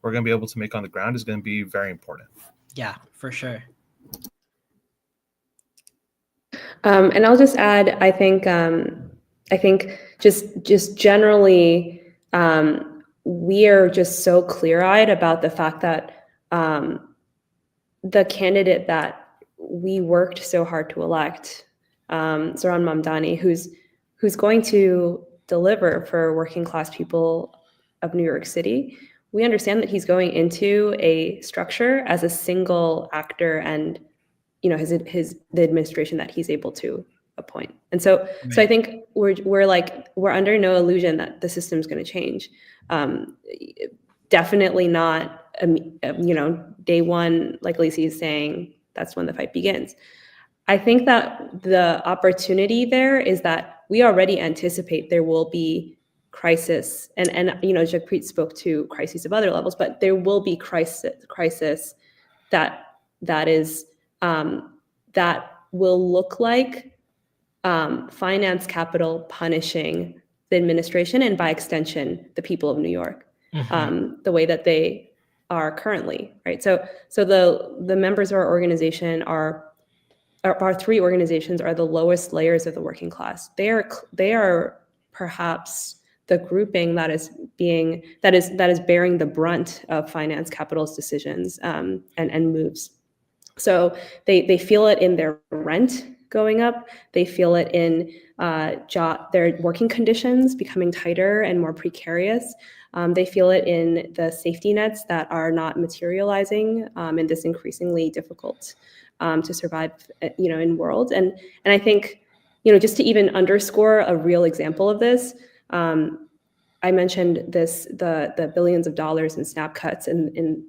C: we're going to be able to make on the ground is going to be very important.
A: Yeah, for sure.
D: And I'll just add, I think just generally, we are just so clear-eyed about the fact that the candidate that we worked so hard to elect, Zohran Mamdani, who's going to deliver for working class people of New York City, we understand that he's going into a structure as a single actor, and the administration that he's able to appoint. And so I think we're under no illusion that the system's going to change. Definitely not, day one, like Lacey is saying, that's when the fight begins. I think that the opportunity there is that we already anticipate there will be crisis, and Jagpreet spoke to crises of other levels, but there will be crisis that is that will look like finance capital punishing the administration, and by extension the people of New York, the way that they are currently, right? So the members of our organization our 3 organizations are the lowest layers of the working class. They are perhaps the grouping that is bearing the brunt of finance capital's decisions and moves. So they feel it in their rent going up. They feel it in their working conditions becoming tighter and more precarious. They feel it in the safety nets that are not materializing in this increasingly difficult to survive, in world. And I think, just to even underscore a real example of this, I mentioned the billions of dollars in SNAP cuts, and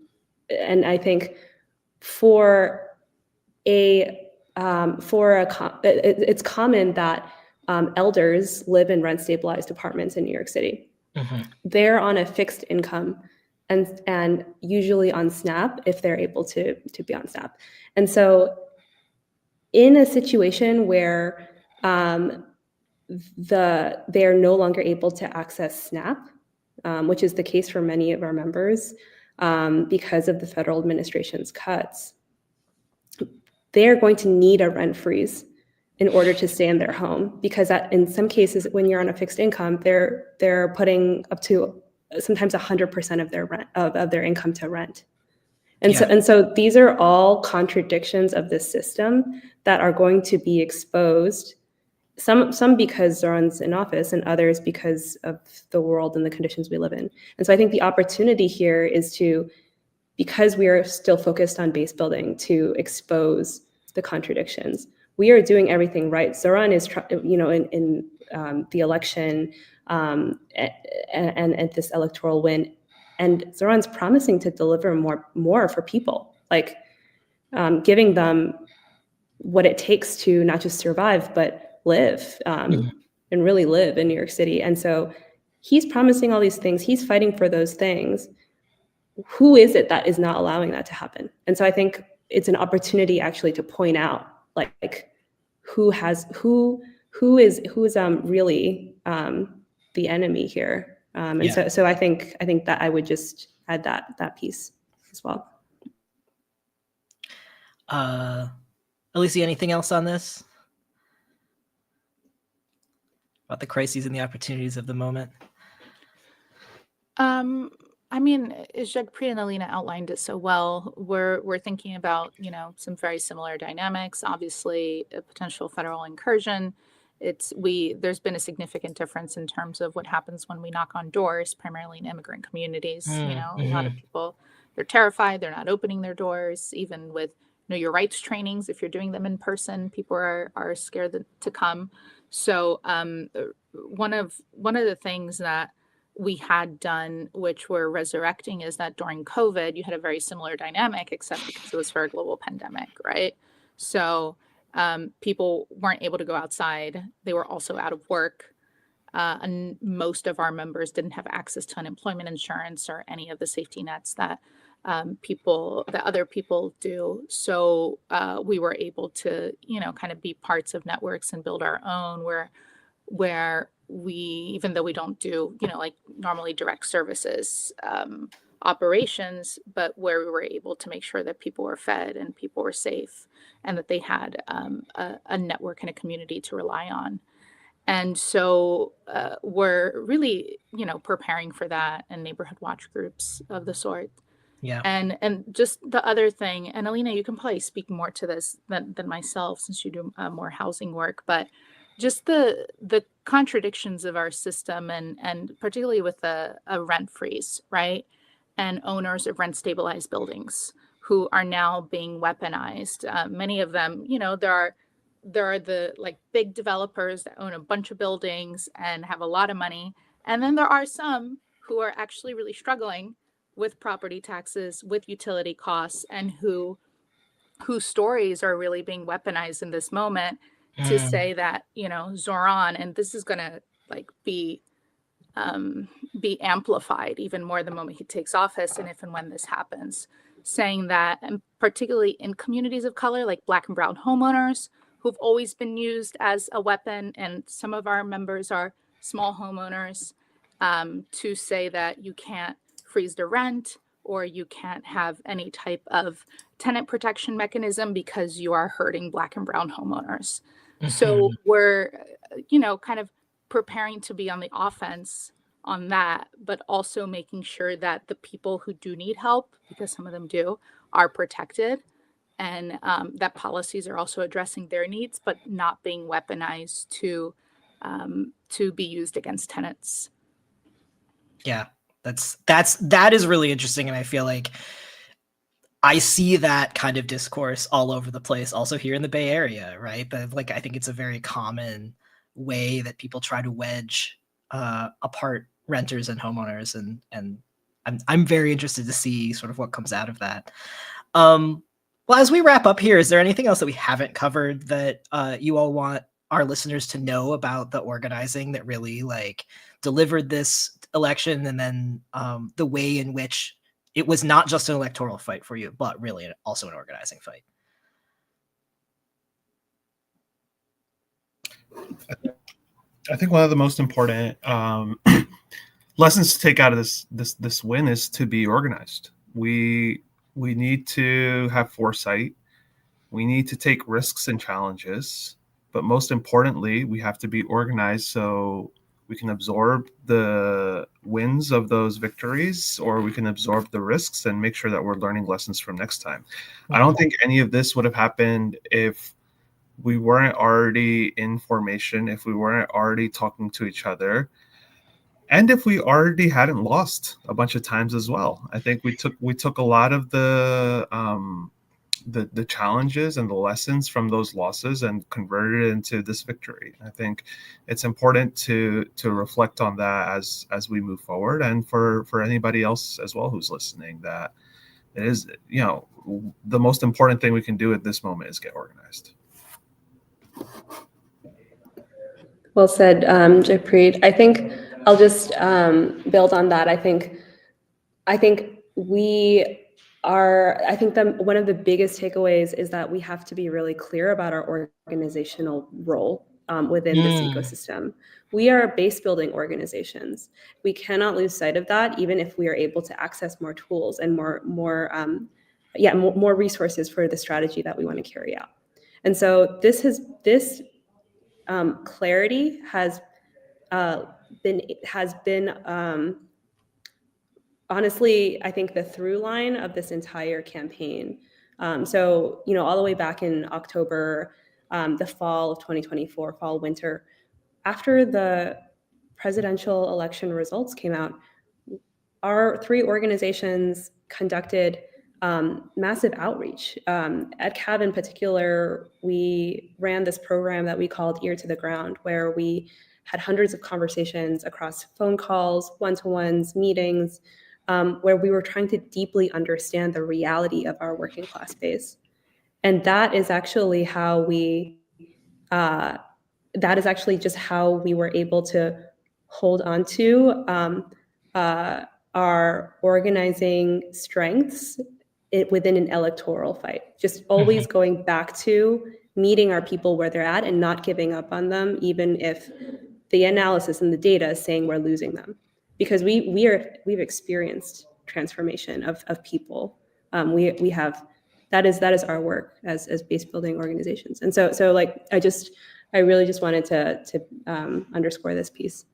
D: I think it's common that elders live in rent stabilized apartments in New York City. they're on a fixed income and usually on SNAP if they're able to be on SNAP. And so in a situation where they are no longer able to access SNAP, which is the case for many of our members because of the federal administration's cuts, they're going to need a rent freeze in order to stay in their home, because in some cases, when you're on a fixed income, they're putting up to sometimes 100% of their rent of their income to rent. And so these are all contradictions of this system that are going to be exposed. Some because Zohran's in office, and others because of the world and the conditions we live in. And so I think the opportunity here is to, because we are still focused on base building, to expose the contradictions. We are doing everything right. Zohran is, in the election and this electoral win, and Zohran's promising to deliver more for people, like giving them what it takes to not just survive, but live and really live in New York City. And so he's promising all these things. He's fighting for those things. Who is it that is not allowing that to happen? And so I think it's an opportunity actually to point out, like who is really the enemy here. So I think that I would just add that piece as well.
A: Alicia, anything else on this? About the crises and the opportunities of the moment?
B: I mean, Jagpreet and Alina outlined it so well. We're thinking about, some very similar dynamics. Obviously, a potential federal incursion. There's been a significant difference in terms of what happens when we knock on doors, primarily in immigrant communities. A lot of people, they're terrified. They're not opening their doors, even with Know Your Rights trainings. If you're doing them in person, people are scared to come. So one of the things that we had done, which we're resurrecting, is that during COVID, you had a very similar dynamic, except because it was for a global pandemic, right? So people weren't able to go outside. They were also out of work. And most of our members didn't have access to unemployment insurance or any of the safety nets that other people do. So we were able to, kind of be parts of networks and build our own where we, even though we don't do, like normally direct services operations, but where we were able to make sure that people were fed and people were safe and that they had a network and a community to rely on. And so we're really, preparing for that, and neighborhood watch groups of the sort.
A: Yeah.
B: And just the other thing, and Alina, you can probably speak more to this than myself, since you do more housing work, but just the contradictions of our system, and particularly with a rent freeze, right? And owners of rent stabilized buildings who are now being weaponized. Many of them, there are the big developers that own a bunch of buildings and have a lot of money. And then there are some who are actually really struggling with property taxes, with utility costs, and whose stories are really being weaponized in this moment to say that, Zohran, and this is going to be amplified even more the moment he takes office, and if and when this happens, saying that, and particularly in communities of color like Black and brown homeowners who've always been used as a weapon, and some of our members are small homeowners, to say that you can't freeze the rent or you can't have any type of tenant protection mechanism because you are hurting Black and brown homeowners. So we're, kind of preparing to be on the offense on that, but also making sure that the people who do need help, because some of them do, are protected, and that policies are also addressing their needs, but not being weaponized to be used against tenants.
A: Yeah, that is really interesting, and I feel like I see that kind of discourse all over the place, also here in the Bay Area, right? But I think it's a very common way that people try to wedge apart renters and homeowners, and I'm very interested to see sort of what comes out of that. Well, as we wrap up here, is there anything else that we haven't covered that you all want our listeners to know about the organizing that really like delivered this election, and then the way in which it was not just an electoral fight for you, but really also an organizing fight?
C: I think one of the most important lessons to take out of this win is to be organized. We need to have foresight. We need to take risks and challenges, but most importantly, we have to be organized so we can absorb the wins of those victories, or we can absorb the risks and make sure that we're learning lessons from next time. I don't think any of this would have happened if we weren't already in formation, if we weren't already talking to each other, and if we already hadn't lost a bunch of times as well. I think we took a lot of the challenges and the lessons from those losses and converted it into this victory. I think it's important to reflect on that as we move forward, and for anybody else as well who's listening, that it is, the most important thing we can do at this moment is get organized.
D: Well said, Japrit. I think I'll just build on that. I think one of the biggest takeaways is that we have to be really clear about our organizational role within this ecosystem. We are base building organizations. We cannot lose sight of that, even if we are able to access more tools and more resources for the strategy that we want to carry out. And so this clarity has been honestly, I think, the through line of this entire campaign. So, all the way back in October, the fall of 2024, fall, winter, after the presidential election results came out, our three organizations conducted massive outreach. At CAB in particular, we ran this program that we called Ear to the Ground, where we had hundreds of conversations across phone calls, one-to-ones, meetings, where we were trying to deeply understand the reality of our working class base. And that is actually just how we were able to hold on to our organizing strengths within an electoral fight. Just always going back to meeting our people where they're at and not giving up on them, even if the analysis and the data is saying we're losing them. Because we've experienced transformation of people. We have that is our work as base building organizations. And so like I really just wanted to underscore this piece.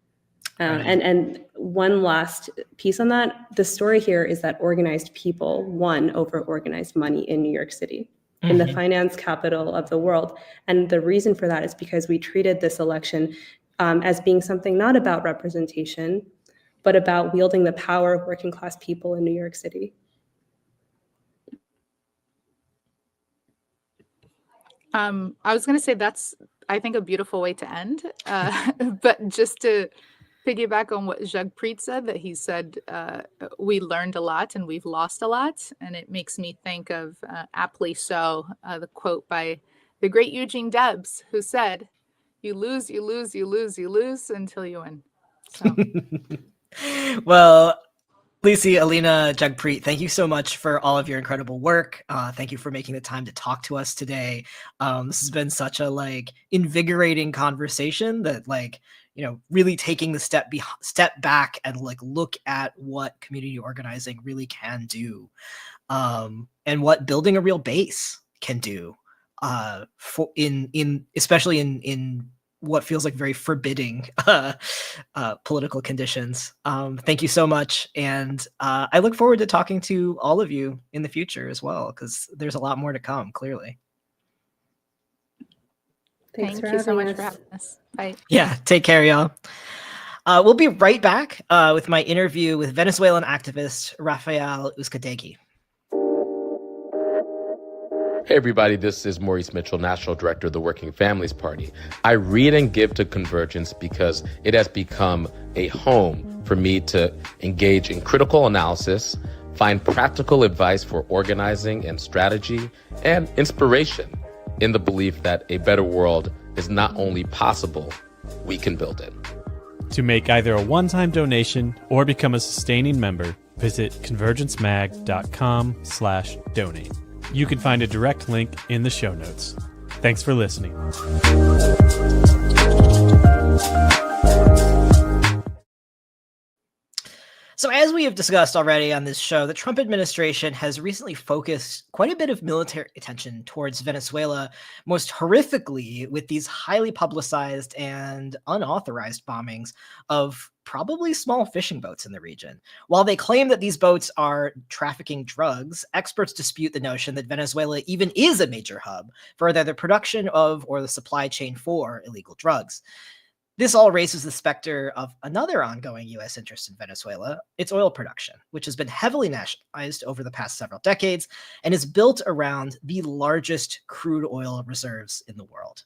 D: And one last piece on that, the story here is that organized people won over organized money in New York City, in the finance capital of the world. And the reason for that is because we treated this election as being something not about representation, but about wielding the power of working class people in New York City.
B: I was going to say that's, I think, a beautiful way to end. But just to piggyback on what Jagpreet said, that he said, we learned a lot and we've lost a lot. And it makes me think of, aptly so, the quote by the great Eugene Debs, who said, you lose until you win. So.
A: Well, Lisi, Alina, Jagpreet, thank you so much for all of your incredible work. Thank you for making the time to talk to us today. This has been such a invigorating conversation that really taking the step back and look at what community organizing really can do, and what building a real base can do, especially in what feels like very forbidding political conditions. Thank you so much. And I look forward to talking to all of you in the future as well, because there's a lot more to come, clearly.
B: Thank you so much for having us. Bye.
A: Yeah, take care, y'all. We'll be right back with my interview with Venezuelan activist Rafael Uzcátegui.
E: Hey everybody, this is Maurice Mitchell, National Director of the Working Families Party. I read and give to Convergence because it has become a home for me to engage in critical analysis, find practical advice for organizing and strategy, and inspiration in the belief that a better world is not only possible, we can build it.
F: To make either a one-time donation or become a sustaining member, visit convergencemag.com/donate. You can find a direct link in the show notes. Thanks for listening.
A: So, as we have discussed already on this show, the Trump administration has recently focused quite a bit of military attention towards Venezuela, most horrifically with these highly publicized and unauthorized bombings of probably small fishing boats in the region. While they claim that these boats are trafficking drugs, experts dispute the notion that Venezuela even is a major hub for either the production of or the supply chain for illegal drugs. This all raises the specter of another ongoing U.S. interest in Venezuela, its oil production, which has been heavily nationalized over the past several decades and is built around the largest crude oil reserves in the world.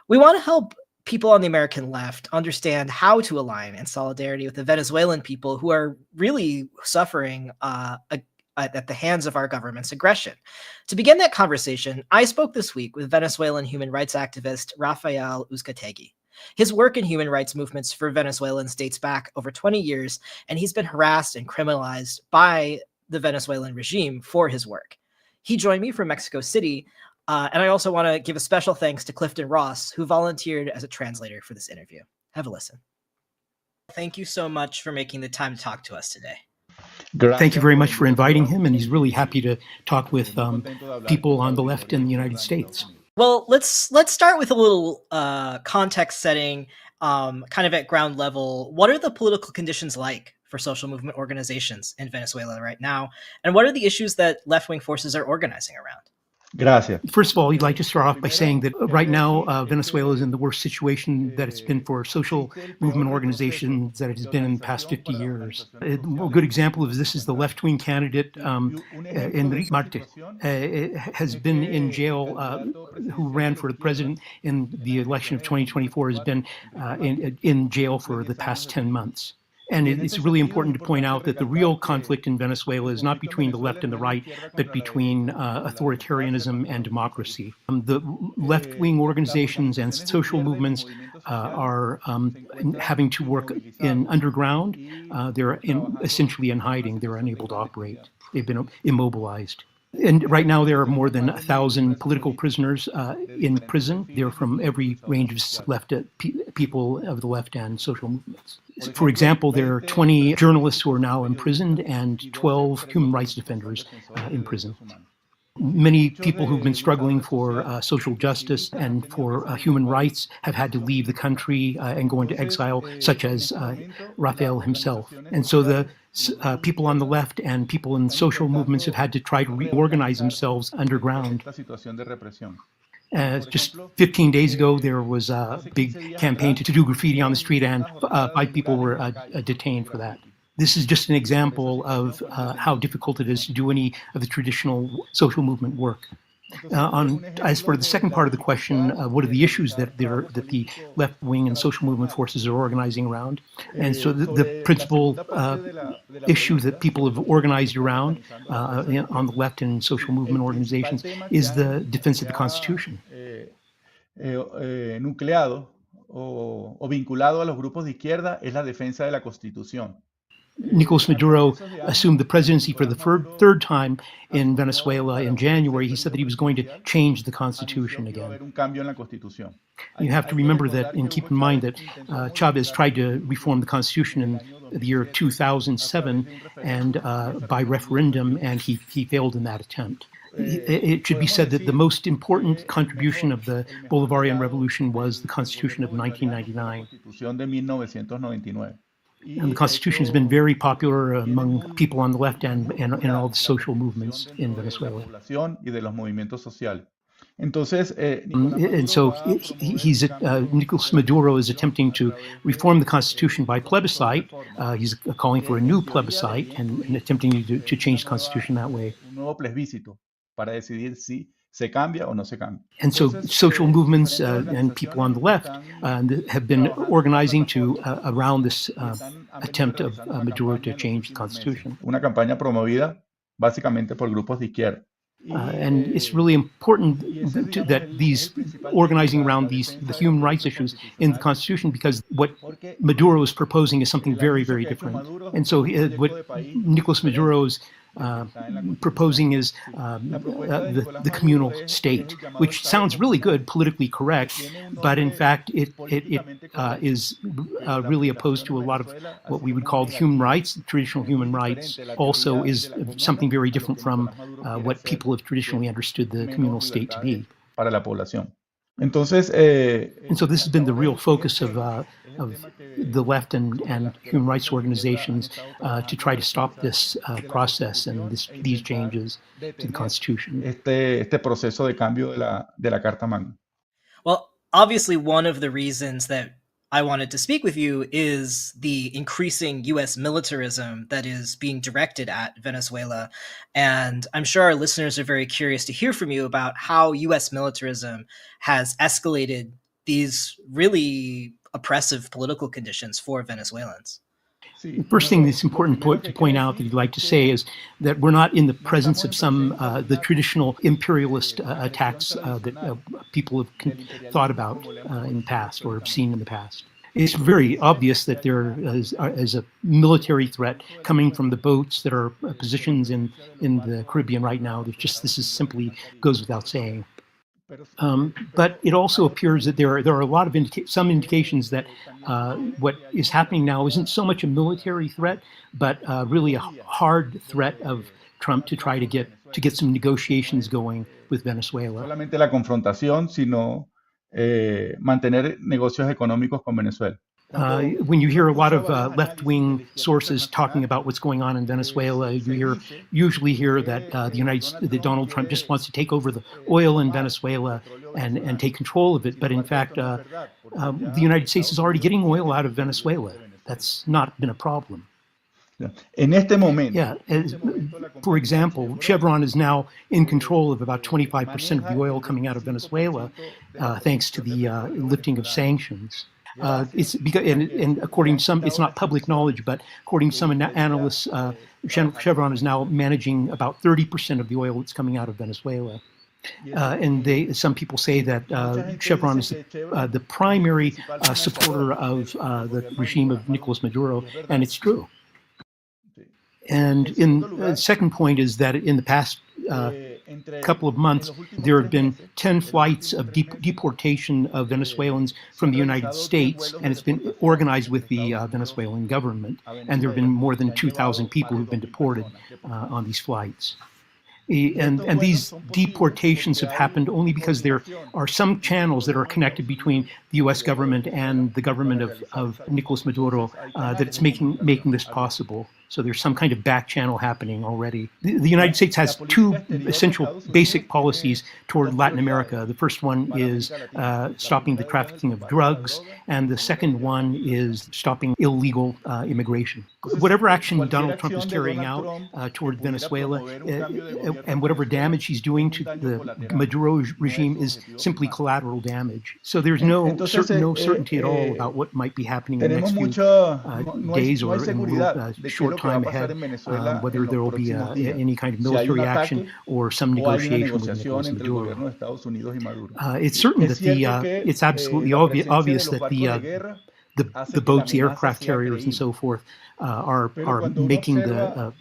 A: We want to help people on the American left understand how to align in solidarity with the Venezuelan people who are really suffering at the hands of our government's aggression. To begin that conversation, I spoke this week with Venezuelan human rights activist Rafael Uzcátegui. His work in human rights movements for Venezuelans dates back over 20 years, and he's been harassed and criminalized by the Venezuelan regime for his work. He joined me from Mexico City, and I also want to give a special thanks to Clifton Ross, who volunteered as a translator for this interview. Have a listen. Thank you so much for making the time to talk to us today.
G: Thank you very much for inviting him, and he's really happy to talk with people on the left in the United States.
A: Well, let's start with a little context setting, kind of at ground level. What are the political conditions like for social movement organizations in Venezuela right now? And what are the issues that left-wing forces are organizing around?
H: Gracias.
G: First of all, we'd like to start off by saying that right now, Venezuela is in the worst situation that it's been for social movement organizations that it has been in the past 50 years. A good example of this is the left-wing candidate, Enrique Marte, has been in jail, who ran for the president in the election of 2024, has been in jail for the past 10 months. And it's really important to point out that the real conflict in Venezuela is not between the left and the right, but between authoritarianism and democracy. The left-wing organizations and social movements are having to work in underground. They're essentially in hiding. They're unable to operate. They've been immobilized. And right now there are more than 1,000 political prisoners in prison. They're from every range of left people of the left and social movements. For example, there are 20 journalists who are now imprisoned and 12 human rights defenders in prison. Many people who've been struggling for social justice and for human rights have had to leave the country and go into exile, such as Rafael himself. And so the people on the left and people in social movements have had to try to reorganize themselves underground. Just 15 days ago, there was a big campaign to do graffiti on the street, and 5 people were detained for that. This is just an example of how difficult it is to do any of the traditional social movement work. As for the second part of the question, what are the issues that the left wing and social movement forces are organizing around? And so the principal issue that people have organized around on the left and social movement organizations is the defense of the Constitution.
H: Nucleado o vinculado a los grupos de izquierda es la defensa de la Constitución.
G: Nicolas Maduro assumed the presidency for the third time in Venezuela in January. He said that he was going to change the constitution again. You have to remember that and keep in mind that Chavez tried to reform the constitution in the year 2007 and by referendum, and he failed in that attempt. It should be said that the most important contribution of the Bolivarian Revolution was the Constitution of 1999. And the Constitution has been very popular among people on the left and in all the social movements in Venezuela. And so Nicolas Maduro is attempting to reform the Constitution by plebiscite. He's calling for a new plebiscite and attempting to change the Constitution that way. And so social movements and people on the left have been organizing to around this attempt of Maduro to change the constitution.
H: Una campaña promovida básicamente por grupos de izquierda.
G: And it's really important that these organizing around the human rights issues in the Constitution, because what Maduro is proposing is something very, very different. And so what Nicolas Maduro is proposing is the communal state, which sounds really good, politically correct, but in fact it is really opposed to a lot of what we would call human rights, traditional human rights. Also is something very different from what people have traditionally understood the communal state to be.
H: Para la población. Entonces,
G: and so this has been the real focus of the left and human rights organizations to try to stop this process and these changes to the Constitution.
H: Este proceso de cambio de la Carta Magna.
A: Well, obviously, one of the reasons that I wanted to speak with you is the increasing U.S. militarism that is being directed at Venezuela. And I'm sure our listeners are very curious to hear from you about how U.S. militarism has escalated these really oppressive political conditions for Venezuelans.
G: The first thing that's important to point out that you'd like to say is that we're not in the presence of some the traditional imperialist attacks that people have thought about in the past or have seen in the past. It's very obvious that there is a military threat coming from the boats that are positions in the Caribbean right now. This is simply goes without saying. But it also appears that there are a lot of some indications that what is happening now isn't so much a military threat, but really a hard threat of Trump to try to get some negotiations going with Venezuela.
H: Solamente la confrontación, sino mantener negocios económicos con Venezuela.
G: When you hear a lot of left-wing sources talking about what's going on in Venezuela, you usually hear that that Donald Trump just wants to take over the oil in Venezuela and take control of it. But in fact, the United States is already getting oil out of Venezuela. That's not been a problem.
H: En este momento,
G: for example, Chevron is now in control of about 25% of the oil coming out of Venezuela, thanks to the lifting of sanctions. It's because, and according to some, it's not public knowledge, but according to some analysts, Chevron is now managing about 30% of the oil that's coming out of Venezuela. And some people say that Chevron is the primary supporter of the regime of Nicolas Maduro, and it's true. And the second point is that in the past couple of months, there have been 10 flights of deportation of Venezuelans from the United States, and it's been organized with the Venezuelan government. And there have been more than 2,000 people who've been deported on these flights. And these deportations have happened only because there are some channels that are connected between the U.S. government and the government of Nicolas Maduro that it's making this possible. So there's some kind of back channel happening already. The United States has two essential basic policies toward Latin America. The first one is stopping the trafficking of drugs, and the second one is stopping illegal immigration. Whatever action Donald Trump is carrying out toward Venezuela and whatever damage he's doing to the Maduro regime is simply collateral damage. So there's no certainty at all about what might be happening in the next few days or in short time ahead, whether there will be any kind of military action or some negotiation with Nicolas Maduro. It's certain that it's absolutely obvious that the boats, the aircraft carriers, and so forth are making the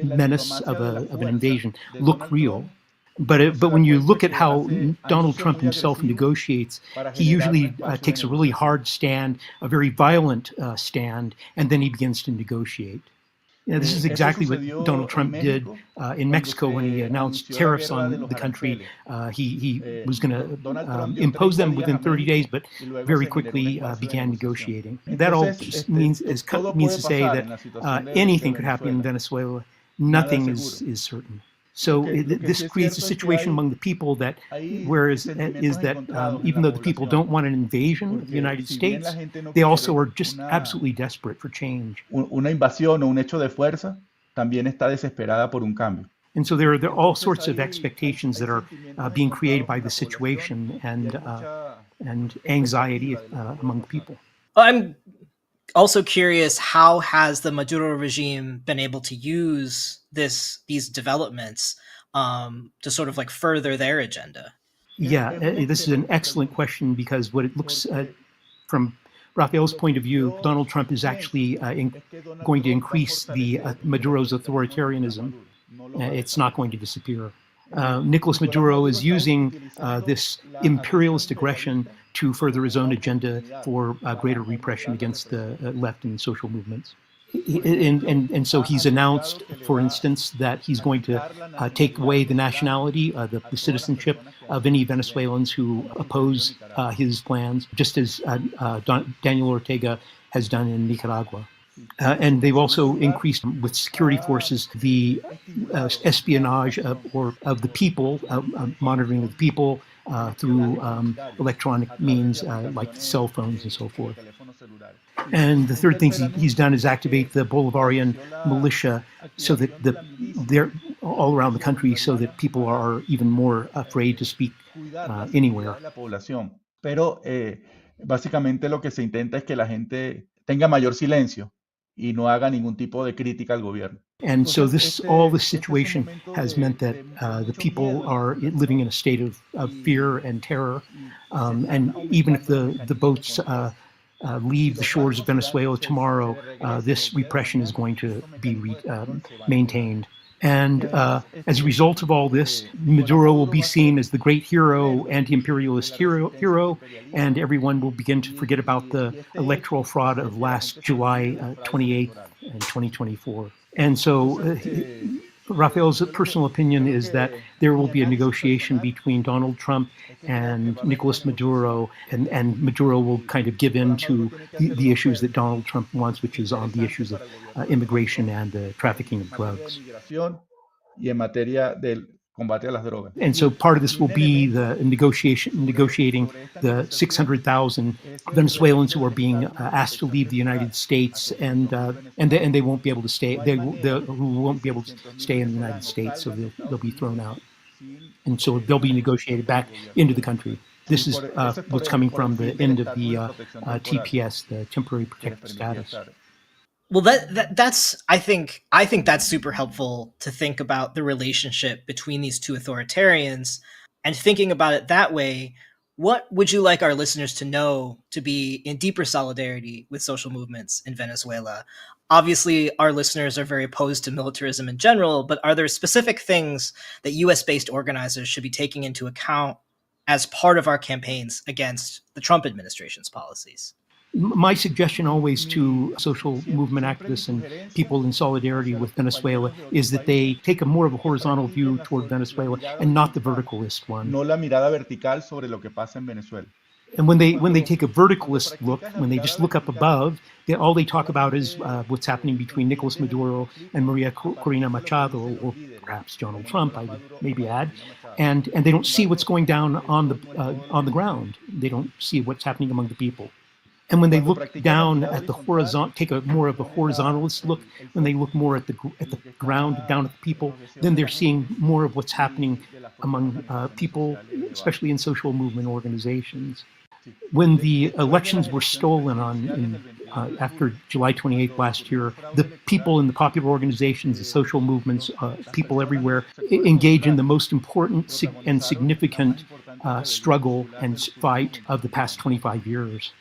G: menace of an invasion look real. But when you look at how Donald Trump himself negotiates, he usually takes a really hard stand, a very violent stand, and then he begins to negotiate. This is exactly what Donald Trump did in Mexico when he announced tariffs on the country. He was going to impose them within 30 days, but very quickly began negotiating. That all means to say that anything could happen in Venezuela. Nothing is certain. So this creates a situation among the people that, even though the people don't want an invasion of the United States, they also are just absolutely desperate for change.
H: Una invasión o un hecho de fuerza también está desesperada por un cambio.
G: And so there are all sorts of expectations that are being created by the situation and anxiety among the people.
A: I'm also curious, how has the Maduro regime been able to use these developments to sort of like further their agenda?
G: Yeah, this is an excellent question, because what it looks from Rafael's point of view, Donald Trump is actually going to increase the Maduro's authoritarianism. It's not going to disappear. Nicolas Maduro is using this imperialist aggression to further his own agenda for greater repression against the left and social movements. And so he's announced, for instance, that he's going to take away the nationality, the citizenship of any Venezuelans who oppose his plans, just as Daniel Ortega has done in Nicaragua. And they've also increased with security forces the espionage of the people, monitoring of the people through electronic means like cell phones and so forth. And the third thing he's done is activate the Bolivarian militia, so that they're all around the country, so that people are even more afraid to speak anywhere.
H: Pero básicamente lo que se intenta es que la gente tenga mayor silencio y no haga ningún tipo de crítica al gobierno.
G: And so all this situation has meant that the people are living in a state of fear and terror. And even if the boats leave the shores of Venezuela tomorrow, this repression is going to be maintained. And as a result of all this, Maduro will be seen as the great hero, anti-imperialist hero, and everyone will begin to forget about the electoral fraud of last July 28th and 2024. And so Rafael's personal opinion is that there will be a negotiation between Donald Trump and Nicolas Maduro, and Maduro will kind of give in to the issues that Donald Trump wants, which is on the issues of immigration and the trafficking of drugs. And so part of this will be the negotiating the 600,000 Venezuelans who are being asked to leave the United States, and they won't be able to stay. Who won't be able to stay in the United States, so they'll be thrown out, and so they'll be negotiated back into the country. This is what's coming from the end of the TPS, the temporary protected status.
A: Well, that's I think that's super helpful to think about the relationship between these two authoritarians, and thinking about it that way. What would you like our listeners to know to be in deeper solidarity with social movements in Venezuela? Obviously, our listeners are very opposed to militarism in general, but are there specific things that US-based organizers should be taking into account as part of our campaigns against the Trump administration's policies?
G: My suggestion always to social movement activists and people in solidarity with Venezuela is that they take a more of a horizontal view toward Venezuela and not the verticalist one.
H: No la mirada vertical sobre lo que pasa en Venezuela.
G: And when they take a verticalist look, when they just look up above, all they talk about is what's happening between Nicolas Maduro and Maria Corina Machado, or perhaps Donald Trump, I would maybe add, and they don't see what's going down on the ground. They don't see what's happening among the people. And when they look down at the horizontal, take a more of a horizontalist look, when they look more at the ground, down at the people, then they're seeing more of what's happening among people, especially in social movement organizations. When the elections were stolen after July 28th last year, the people in the popular organizations, the social movements, people everywhere engage in the most important and significant struggle and fight of the past 25 years.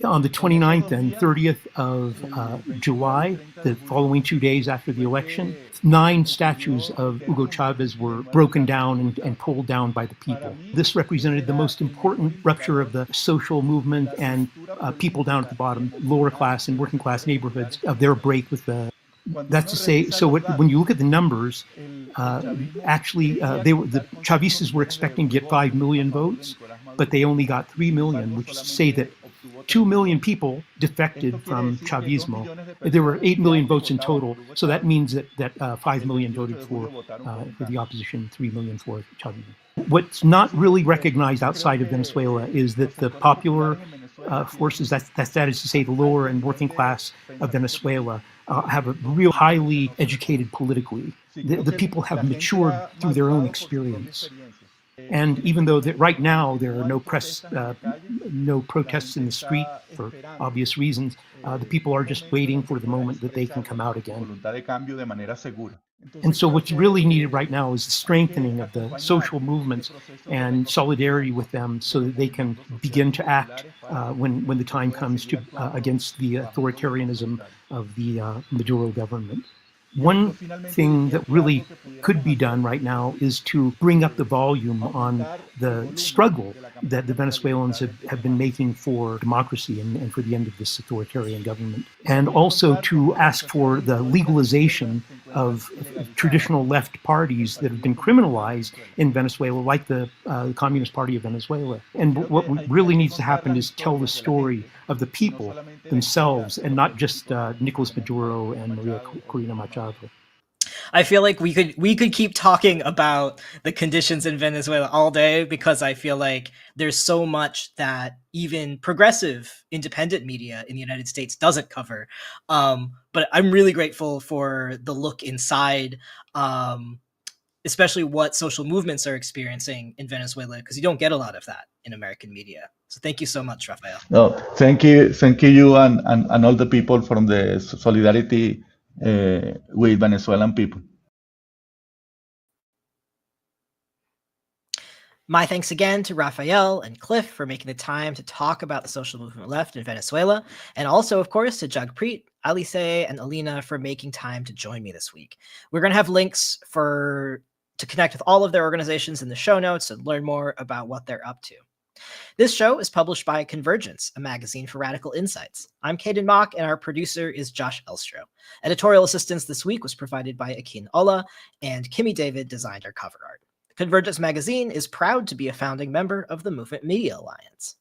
G: On the 29th and 30th of July, the following 2 days after the election, 9 statues of Hugo Chavez were broken down and pulled down by the people. This represented the most important rupture of the social movement and people down at the bottom, lower class and working class neighborhoods, of their break with the. That's to say, so when you look at the numbers, actually, the Chavistas were expecting to get 5 million votes, but they only got 3 million, which is to say that 2 million people defected from Chavismo. There were 8 million votes in total, so that means that 5 million voted for the opposition, 3 million for Chavismo. What's not really recognized outside of Venezuela is that the popular forces, that is to say the lower and working class of Venezuela, have a real highly educated politically. The people have matured through their own experience. And even though right now there are no protests in the street for obvious reasons, the people are just waiting for the moment that they can come out again. And so what's really needed right now is the strengthening of the social movements and solidarity with them so that they can begin to act when the time comes to against the authoritarianism of the Maduro government. One thing that really could be done right now is to bring up the volume on the struggle that the Venezuelans have been making for democracy and for the end of this authoritarian government. And also to ask for the legalization of traditional left parties that have been criminalized in Venezuela, like the Communist Party of Venezuela. And what really needs to happen is tell the story of the people themselves and not just Nicolas Maduro and Maria Corina Machado.
A: I feel like we could keep talking about the conditions in Venezuela all day, because I feel like there's so much that even progressive independent media in the United States doesn't cover. But I'm really grateful for the look inside, especially what social movements are experiencing in Venezuela, because you don't get a lot of that in American media. So thank you so much, Rafael.
H: No, thank you, and all the people from the solidarity with Venezuelan people.
A: My thanks again to Rafael and Cliff for making the time to talk about the social movement left in Venezuela, and also, of course, to Jagpreet, Alice, and Alina for making time to join me this week. We're going to have links to connect with all of their organizations in the show notes and learn more about what they're up to. This show is published by Convergence, a magazine for radical insights. I'm Caden Mock, and our producer is Josh Elstro. Editorial assistance this week was provided by Akin Ola, and Kimmy David designed our cover art. Convergence Magazine is proud to be a founding member of the Movement Media Alliance.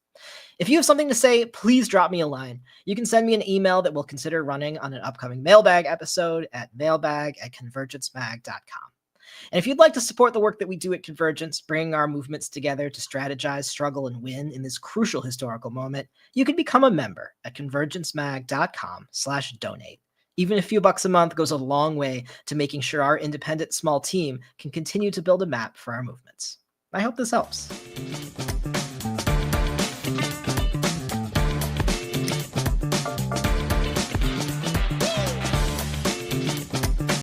A: If you have something to say, please drop me a line. You can send me an email that we'll consider running on an upcoming mailbag episode at mailbag@convergencemag.com. And if you'd like to support the work that we do at Convergence, bringing our movements together to strategize, struggle, and win in this crucial historical moment, you can become a member at convergencemag.com/donate. Even a few bucks a month goes a long way to making sure our independent small team can continue to build a map for our movements. I hope this helps.